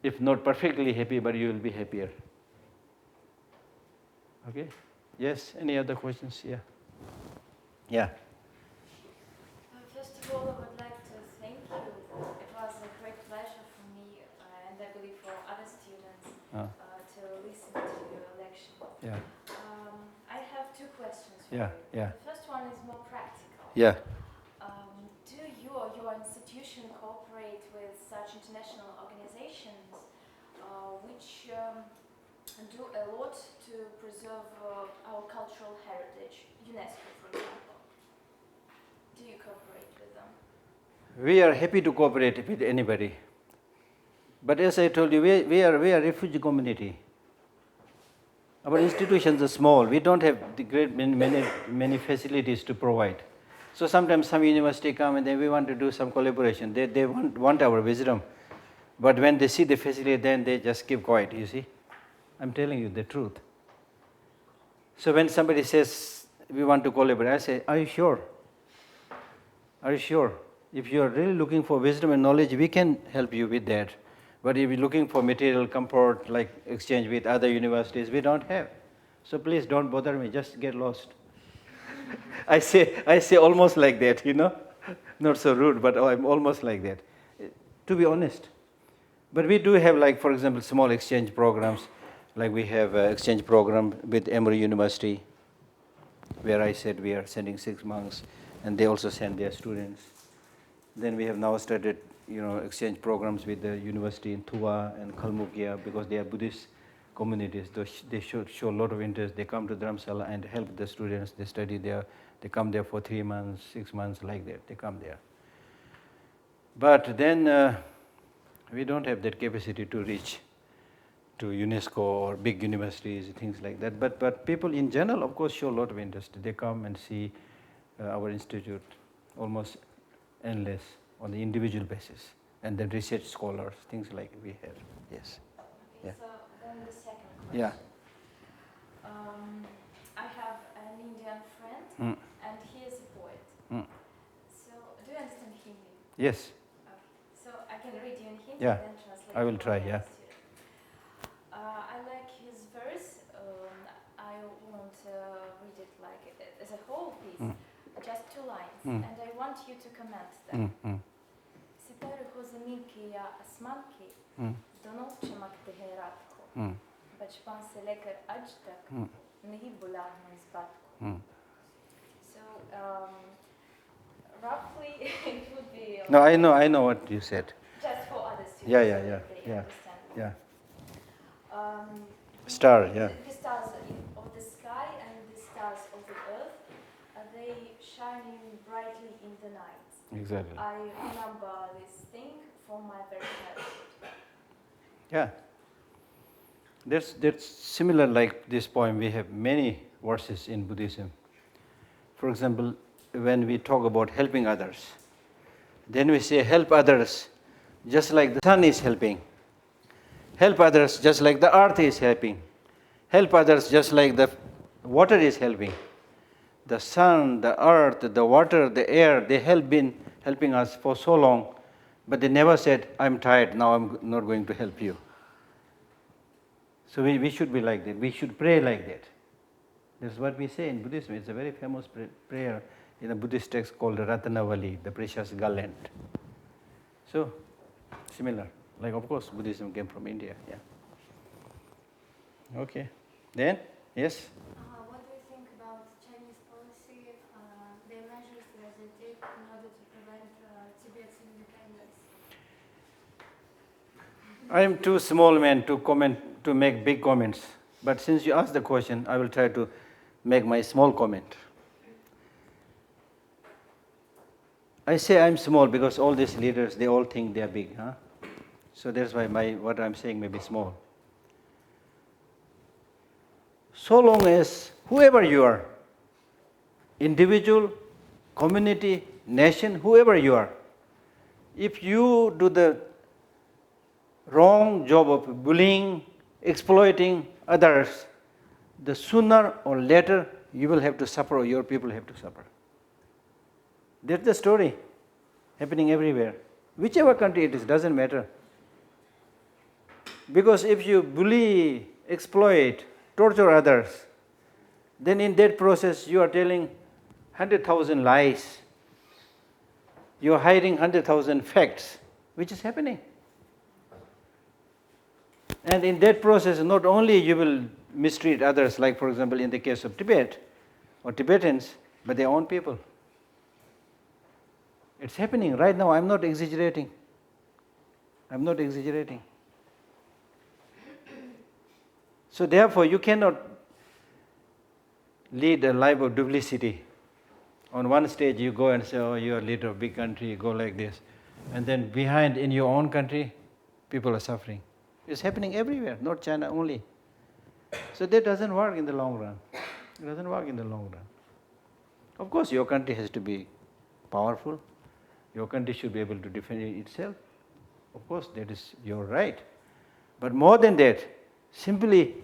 if not perfectly happy, but you will be happier. Okay? Yes? Any other questions? Yeah. Yeah. First of all, I would like to thank you. It was a great pleasure for me, and I believe for other students, to listen to your lecture. Yeah. I have 2 questions for Yeah. you. Yeah. The first one is more practical. Yeah. Do you or your institution cooperate with such international organizations which do a lot to preserve our cultural heritage, UNESCO, for example? Do you cooperate with them? We are happy to cooperate with anybody. But as I told you, we are a refugee community. Our institutions are small. We don't have the great many facilities to provide. So sometimes some university come and then we want to do some collaboration. They want our wisdom. But when they see the facility, then they just keep quiet, you see. I'm telling you the truth. So when somebody says, we want to collaborate, I say, are you sure? Are you sure? If you are really looking for wisdom and knowledge, we can help you with that. But if you're looking for material comfort, like exchange with other universities, we don't have. So please don't bother me, just get lost. I say almost like that, you know. Not so rude, but I'm almost like that, to be honest. But we do have, like, for example, small exchange programs. Like we have an exchange program with Emory University, where I said we are sending 6 monks, and they also send their students. Then we have now started, exchange programs with the university in Tua and Kalmukia, because they are Buddhist communities. They show a lot of interest. They come to Dharamsala and help the students. They study there. They come there for 3 months, 6 months, like that. They come there. But then we don't have that capacity to reach to UNESCO or big universities, things like that. But people in general, of course, show a lot of interest. They come and see our institute, almost endless on the individual basis, and then research scholars, things like we have. Yes. Okay, Yeah. so then the second question. Yeah. I have an Indian friend, and he is a poet. So, do you understand Hindi? Yes. Okay. So I can read you in Hindi Yeah. and then translate. I will for try, the yeah. student. I like his verse. I won't read it like as a whole piece, just 2 lines, and I want you to comment them. Ситари ho zamin ki ya asman ki, dono chamak tehe raat ko. बचपन से लेकर आज तक नहीं भुला हूँ इस बात को. So roughly it would be. No, I know what you said. Just for other students. Yeah, so that they understand. Yeah. Star, yeah. The stars of the sky and the stars of the earth, they shining brightly in the night. Exactly. I remember this thing from my very childhood. Yeah. That's similar like this poem. We have many verses in Buddhism. For example, when we talk about helping others, then we say help others just like the sun is helping. Help others just like the earth is helping. Help others just like the water is helping. The sun, the earth, the water, the air, they have been helping us for so long, but they never said, I'm tired, now I'm not going to help you. So we should be like that. We should pray like that. That's what we say in Buddhism. It's a very famous prayer in a Buddhist text called the Ratanavali, the precious garland. So, similar. Like, of course, Buddhism came from India. Yeah. Okay. Then, yes? What do you think about Chinese policy, their measures that they take in order to prevent Tibet's independence? I am too small man to make big comments. But since you asked the question, I will try to make my small comment. I say I'm small because all these leaders, they all think they are big. Huh? So that's why what I'm saying may be small. So long as whoever you are, individual, community, nation, whoever you are, if you do the wrong job of bullying, exploiting others, the sooner or later you will have to suffer or your people have to suffer. That's the story happening everywhere. Whichever country it is, doesn't matter. Because if you bully, exploit, torture others, then in that process you are telling 100,000 lies. You are hiding 100,000 facts, which is happening. And in that process, not only you will mistreat others, like for example in the case of Tibet or Tibetans, but their own people. It's happening right now. I'm not exaggerating. So therefore, you cannot lead a life of duplicity. On one stage, you go and say, oh, you're a leader of a big country, you go like this. And then behind, in your own country, people are suffering. It's happening everywhere, not China only. So that doesn't work in the long run. It doesn't work in the long run. Of course, your country has to be powerful. Your country should be able to defend itself. Of course, that is your right. But more than that, simply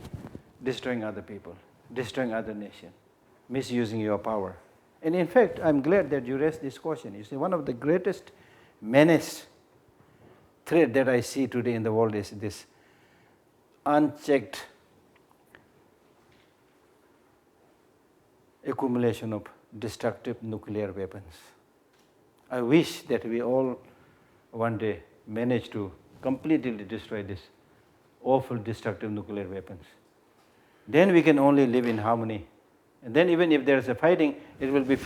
destroying other people, destroying other nations, misusing your power. And in fact, I'm glad that you raised this question. You see, one of the greatest menace threat that I see today in the world is this unchecked accumulation of destructive nuclear weapons. I wish that we all one day manage to completely destroy this awful destructive nuclear weapons. Then we can only live in harmony. And then even if there is a fighting, it will be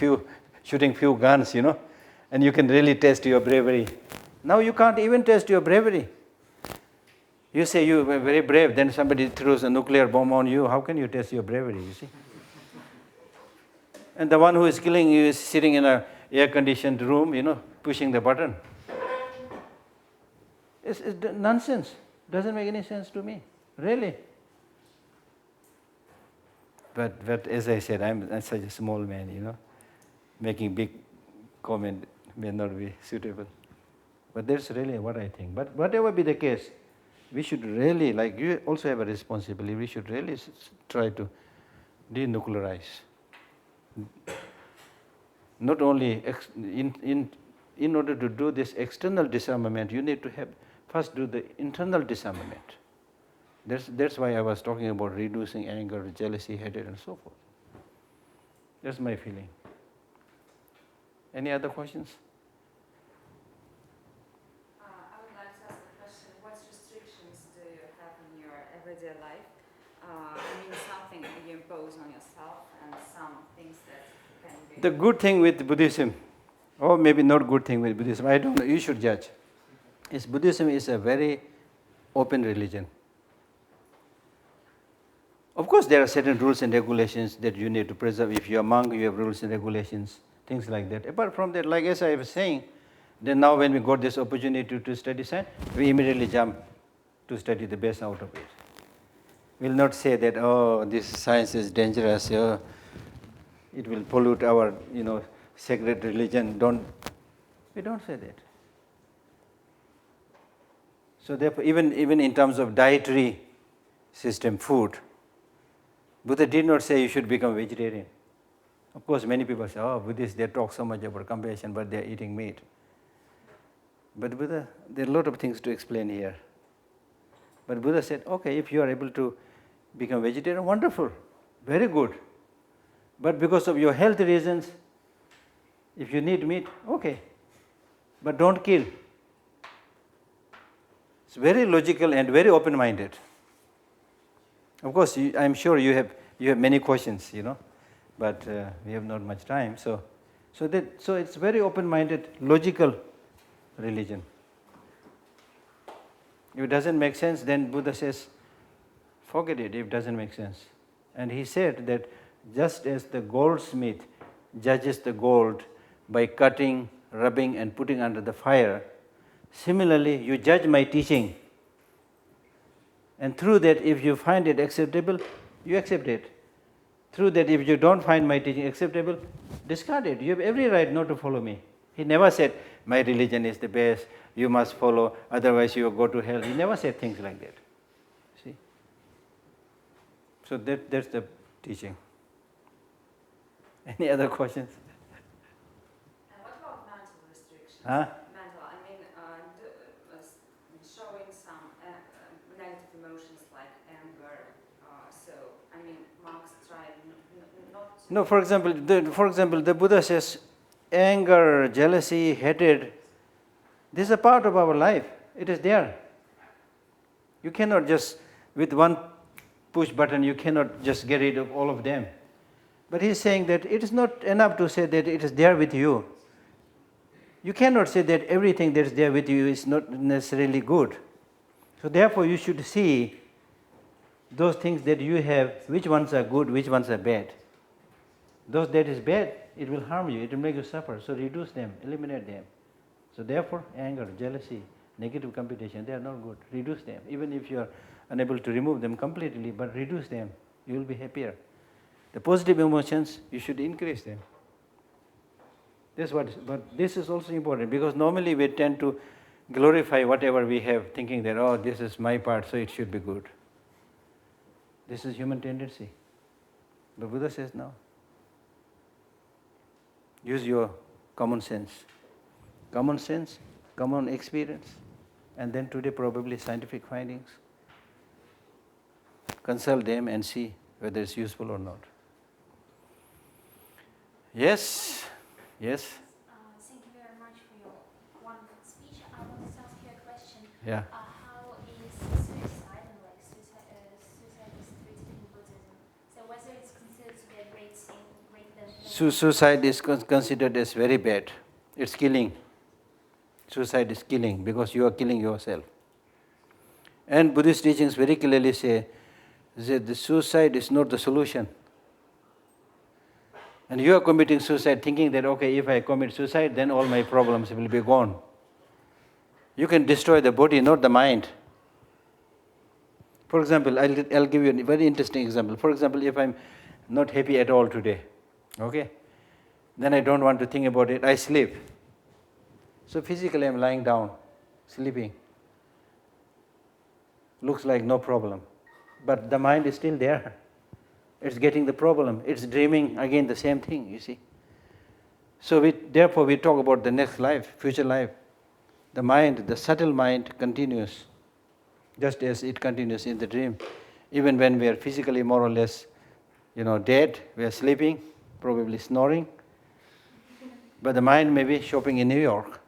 shooting few guns, and you can really test your bravery. Now you can't even test your bravery. You say you are very brave, then somebody throws a nuclear bomb on you. How can you test your bravery, you see? And the one who is killing you is sitting in an air-conditioned room, pushing the button. It's nonsense. Doesn't make any sense to me, really. But as I said, I'm such a small man, making big comment may not be suitable. But that's really what I think. But whatever be the case, we should really, like you also have a responsibility, we should really try to denuclearize. Not only in order to do this external disarmament, you need to have first do the internal disarmament. That's why I was talking about reducing anger, jealousy, hatred, and so forth. That's my feeling. Any other questions? I would like to ask a question. What restrictions do you have in your everyday life? Something you impose on yourself and some things that can be... The good thing with Buddhism, or maybe not good thing with Buddhism, I don't know, you should judge, is Buddhism is a very open religion. Of course, there are certain rules and regulations that you need to preserve. If you are a monk, you have rules and regulations, things like that. Apart from that, like as I was saying, then now when we got this opportunity to study science, we immediately jump to study the best out of it. We will not say that, oh, this science is dangerous, it will pollute our, sacred religion. We don't say that. So therefore, even in terms of dietary system, food, Buddha did not say you should become vegetarian. Of course, many people say, oh, Buddhists, they talk so much about compassion, but they are eating meat. But Buddha, there are a lot of things to explain here. But Buddha said, okay, if you are able to become vegetarian, wonderful, very good. But because of your health reasons, if you need meat, okay, but don't kill. It's very logical and very open-minded. Of course, I'm sure you have many questions, but we have not much time. So it's very open-minded, logical religion. If it doesn't make sense, then Buddha says, forget it if it doesn't make sense. And he said that just as the goldsmith judges the gold by cutting, rubbing, and putting under the fire, similarly, you judge my teaching. And through that, if you find it acceptable, you accept it. Through that, if you don't find my teaching acceptable, discard it. You have every right not to follow me. He never said, my religion is the best, you must follow, otherwise you will go to hell. He never said things like that. See? So that's the teaching. Any other questions? And what about mental restrictions? Huh? Showing some negative emotions like anger. Monks try not to... No, for example, the Buddha says, anger, jealousy, hatred, this is a part of our life. It is there. You cannot just, with one push button, you cannot just get rid of all of them. But he's saying that it is not enough to say that it is there with you. You cannot say that everything that is there with you is not necessarily good. So therefore you should see those things that you have, which ones are good, which ones are bad. Those that is bad, it will harm you, it will make you suffer. So reduce them, eliminate them. So therefore anger, jealousy, negative competition, they are not good. Reduce them. Even if you are unable to remove them completely, but reduce them, you will be happier. The positive emotions, you should increase them. But this is also important because normally we tend to glorify whatever we have, thinking that, oh, this is my part, so it should be good. This is human tendency. But Buddha says no. Use your common sense. Common sense, common experience, and then today probably scientific findings. Consult them and see whether it's useful or not. Yes? Yes? Thank you very much for your wonderful speech. I wanted to ask you a question. Yeah. How is suicide and suicide is treated in Buddhism? So whether it's considered to be a great sin, greater than... Suicide is considered as very bad. It's killing. Suicide is killing because you are killing yourself. And Buddhist teachings very clearly say that the suicide is not the solution. And you are committing suicide thinking that, okay, if I commit suicide, then all my problems will be gone. You can destroy the body, not the mind. For example, I'll give you a very interesting example. For example, if I'm not happy at all today, okay, Then I don't want to think about it, I sleep. So physically I'm lying down, sleeping. Looks like no problem. But the mind is still there. It's getting the problem. It's dreaming again the same thing, you see. So therefore we talk about the next life, future life. The mind, the subtle mind continues, just as it continues in the dream. Even when we are physically more or less, dead, we are sleeping, probably snoring. But the mind may be shopping in New York.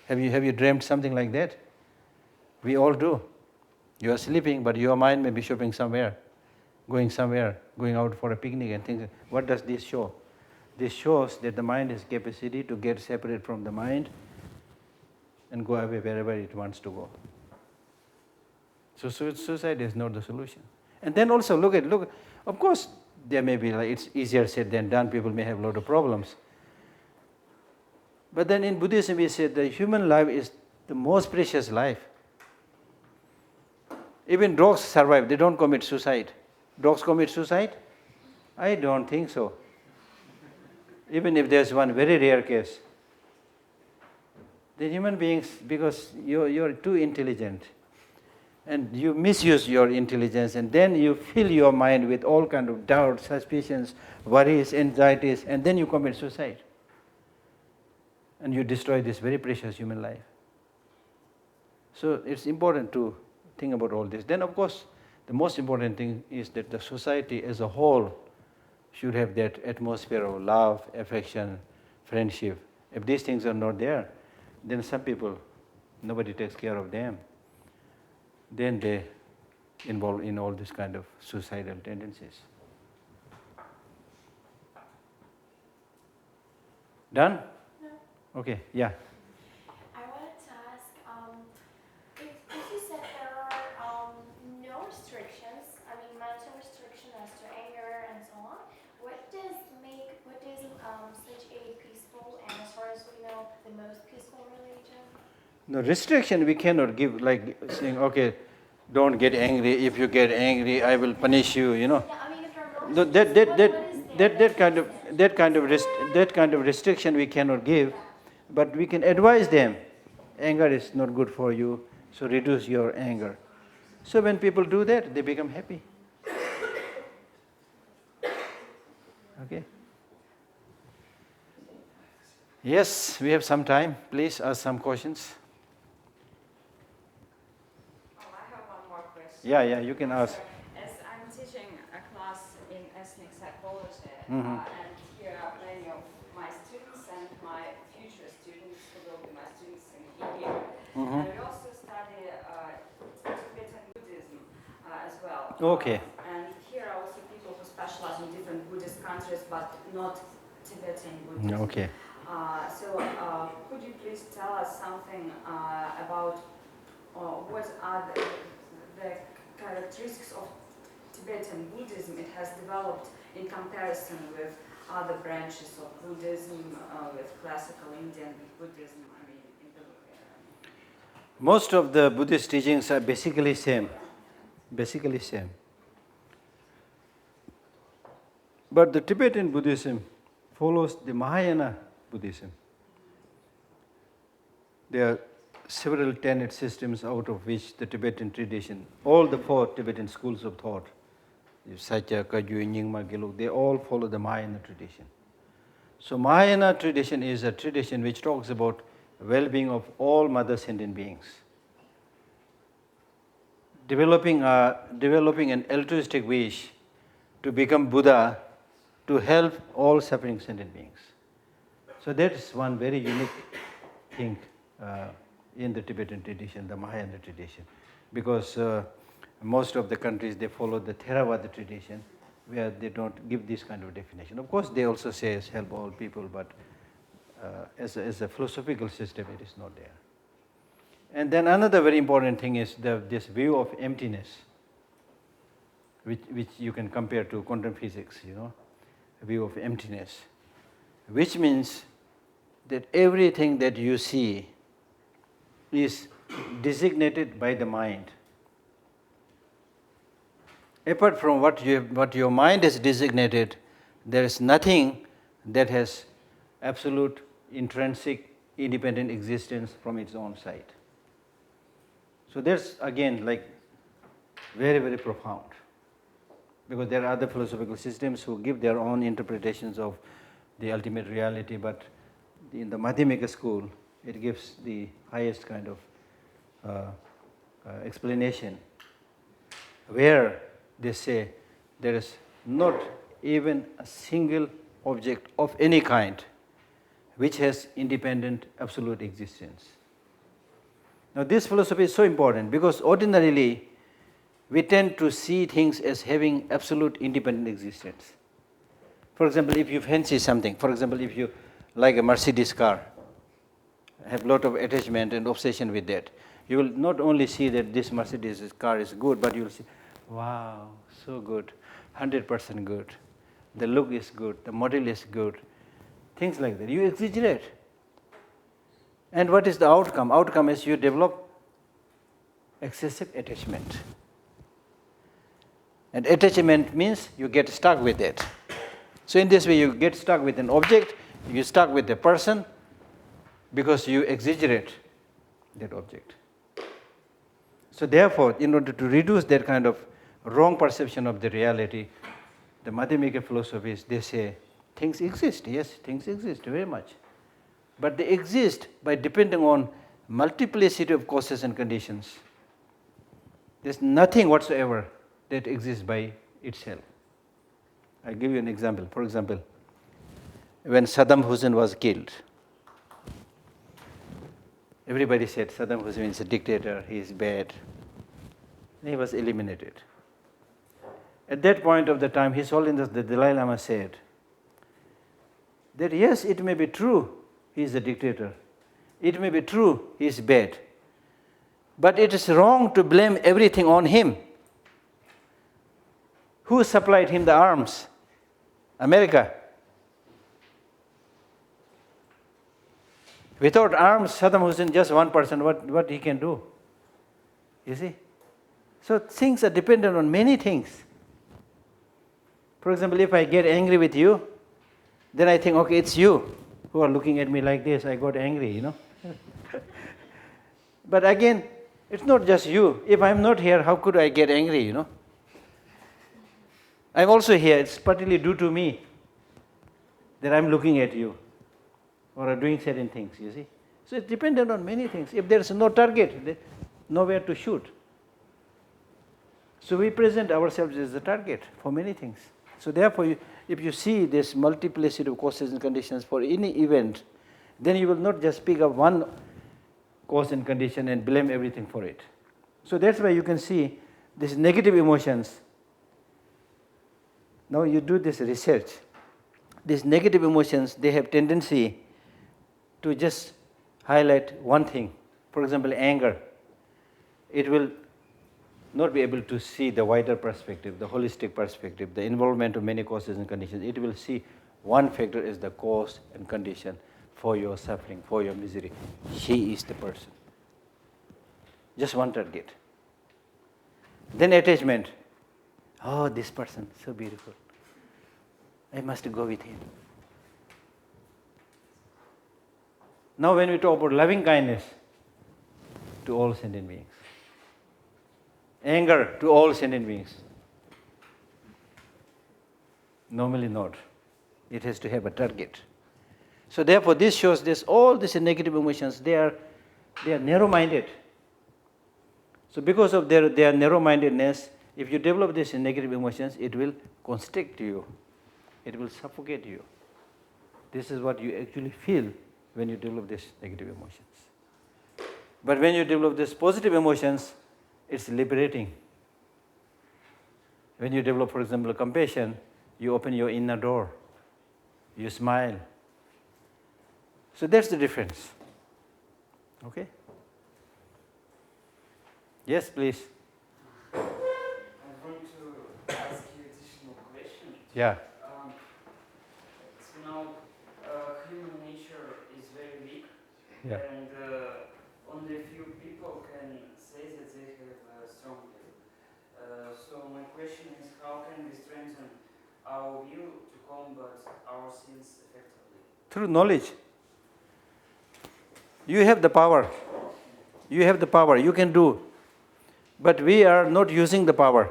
Have you dreamt something like that? We all do. You are sleeping, but your mind may be shopping somewhere, going out for a picnic and things. What does this show? This shows that the mind has capacity to get separate from the mind and go away wherever it wants to go. So suicide is not the solution. And then also look, of course there may be, it's easier said than done, people may have a lot of problems. But then in Buddhism we say the human life is the most precious life. Even dogs survive, they don't commit suicide. Dogs commit suicide? I don't think so. Even if there's one very rare case. The human beings, because you're too intelligent and you misuse your intelligence, and then you fill your mind with all kind of doubts, suspicions, worries, anxieties, and then you commit suicide. And you destroy this very precious human life. So it's important to think about all this. Then of course, the most important thing is that the society as a whole should have that atmosphere of love, affection, friendship. If these things are not there, then some people, nobody takes care of them. Then they involve in all this kind of suicidal tendencies. Done? No. Okay, yeah. I wanted to ask, if you said there are no restrictions, mental restriction as to anger and so on, what does make Buddhism such a peaceful and, as far as we know, the most peaceful religion? No restriction we cannot give, like saying, okay, don't get angry. If you get angry, I will punish you. Yeah, if there are no restrictions, That kind of restriction we cannot give, but we can advise them. Anger is not good for you, so reduce your anger. So when people do that, they become happy. Okay. Yes, we have some time. Please ask some questions. I have one more question. Yeah, you can ask. As I'm teaching a class in ethnic psychology, Mhm. and here are many of my students and my future students who will be my students in here. Mhm. And we also study Tibetan Buddhism as well. Okay. And here are also people who specialize in different Buddhist countries, but not Tibetan Buddhism. Okay. So could you please tell us something about what are the characteristics of Tibetan Buddhism it has developed in comparison with other branches of Buddhism, with classical Indian Buddhism? Most of the Buddhist teachings are basically same. But the Tibetan Buddhism follows the Mahayana Buddhism. There are several tenet systems out of which the Tibetan tradition, all the 4 Tibetan schools of thought, Satya, Kagyu, Nyingma, Gelug, they all follow the Mahayana tradition. So Mahayana tradition is a tradition which talks about well-being of all mother sentient beings. Developing an altruistic wish to become Buddha to help all suffering sentient beings. So that is one very unique thing in the Tibetan tradition, the Mahayana tradition, because most of the countries they follow the Theravada tradition, where they don't give this kind of definition. Of course, they also say help all people, but as a philosophical system, it is not there. And then another very important thing is this view of emptiness, which you can compare to quantum physics, a view of emptiness, which means that everything that you see is designated by the mind. Apart from what your mind has designated, there is nothing that has absolute intrinsic independent existence from its own side. So that's again like very, very profound, because there are other philosophical systems who give their own interpretations of the ultimate reality, but in the Madhyamika school, it gives the highest kind of explanation, where they say there is not even a single object of any kind which has independent absolute existence. Now this philosophy is so important because ordinarily we tend to see things as having absolute independent existence. For example, if you fancy something, for example, if you like a Mercedes car, have a lot of attachment and obsession with that, you will not only see that this Mercedes car is good, but you will see, wow, so good, 100% good. The look is good, the model is good, things like that. You exaggerate. And what is the outcome? Outcome is you develop excessive attachment. And attachment means you get stuck with it. So in this way you get stuck with an object, you stuck with a person because you exaggerate that object. So therefore, in order to reduce that kind of wrong perception of the reality, the Madhyamika philosophies, they say things exist. Yes, things exist very much. But they exist by depending on multiplicity of causes and conditions. There's nothing whatsoever that exists by itself. I'll give you an example. For example, when Saddam Hussein was killed, everybody said Saddam Hussein is a dictator, he is bad. He was eliminated. At that point of the time, His Holiness the Dalai Lama said that yes, it may be true he is a dictator. It may be true he is bad. But it is wrong to blame everything on him. Who supplied him the arms? America. Without arms, Saddam Hussein, just one person, what he can do? You see? So things are dependent on many things. For example, if I get angry with you, then I think, okay, it's you who are looking at me like this, I got angry, you know. But again, it's not just you. If I'm not here, how could I get angry, you know? I'm also here, it's partly due to me that I'm looking at you or doing certain things, you see. So it's dependent on many things. If there's no target, nowhere to shoot. So we present ourselves as the target for many things. So therefore, if you see this multiplicity of causes and conditions for any event, then you will not just pick up one cause and condition and blame everything for it. So that's why you can see these negative emotions. Now you do this research. These negative emotions, they have tendency to just highlight one thing. For example, anger. It will not be able to see the wider perspective, the holistic perspective, the involvement of many causes and conditions. It will see one factor as the cause and condition for your suffering, for your misery. He is the person. Just one target. Then attachment. Oh, this person, so beautiful. I must go with him. Now when we talk about loving kindness to all sentient beings, anger to all sentient beings, normally not. It has to have a target. So therefore this shows this, all these negative emotions, they are narrow-minded. So because of their narrow-mindedness, if you develop these negative emotions, it will constrict you. It will suffocate you. This is what you actually feel when you develop these negative emotions. But when you develop these positive emotions, it's liberating. When you develop, for example, compassion, you open your inner door, you smile. So that's the difference. Okay? Yes, please. I want to ask you additional question. Yeah. So now, human nature is very weak, Yeah. and only a few people can say that they have a strong will. So my question is, how can we strengthen our will to combat our sins effectively? Through knowledge. You have the power. You have the power. You can do. But we are not using the power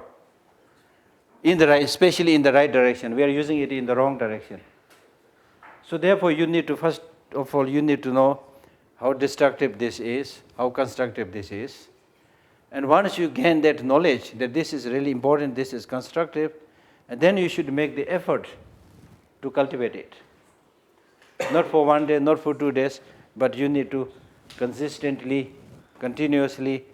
in the right, especially in the right direction. We are using it in the wrong direction. So therefore, you need to first of all you need to know how destructive this is, how constructive this is. And once you gain that knowledge that this is really important, this is constructive, and then you should make the effort to cultivate it. Not for one day, not for 2 days, but you need to consistently, continuously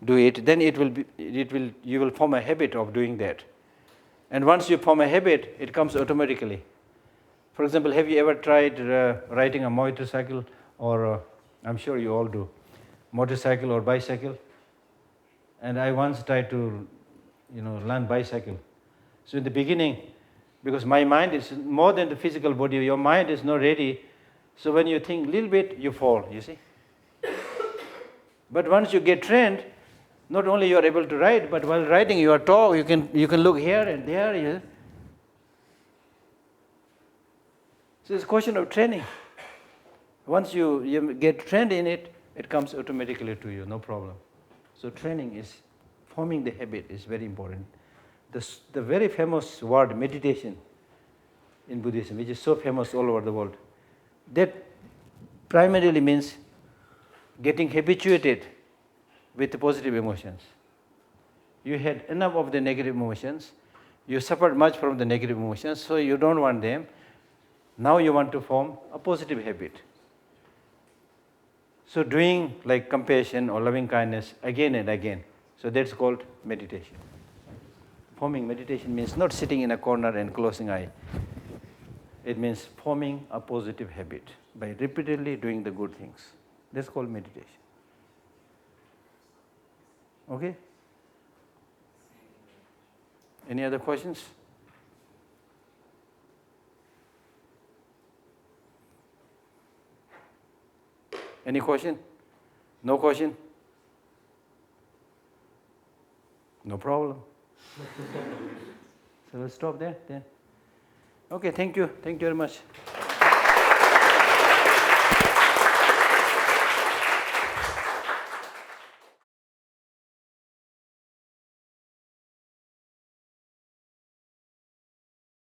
do it. Then you will form a habit of doing that. And once you form a habit, it comes automatically. For example, have you ever tried riding a motorcycle, or I'm sure you all do, motorcycle or bicycle? And I once tried to, learn bicycle. So in the beginning, because my mind is more than the physical body, your mind is not ready. So when you think a little bit, you fall, you see. But once you get trained, not only you are able to ride, but while riding you are tall, you can look here and there. Yeah. So it's a question of training. Once you get trained in it, it comes automatically to you, no problem. So training is, forming the habit is very important. The very famous word meditation in Buddhism, which is so famous all over the world, that primarily means getting habituated with the positive emotions. You had enough of the negative emotions, you suffered much from the negative emotions, so you don't want them. Now you want to form a positive habit. So doing like compassion or loving kindness again and again. So that's called meditation. Forming meditation means not sitting in a corner and closing eye. It means forming a positive habit by repeatedly doing the good things. That's called meditation. Okay? Any other questions? Any question? No question? No problem. So let's stop there then. Okay, thank you. Thank you very much.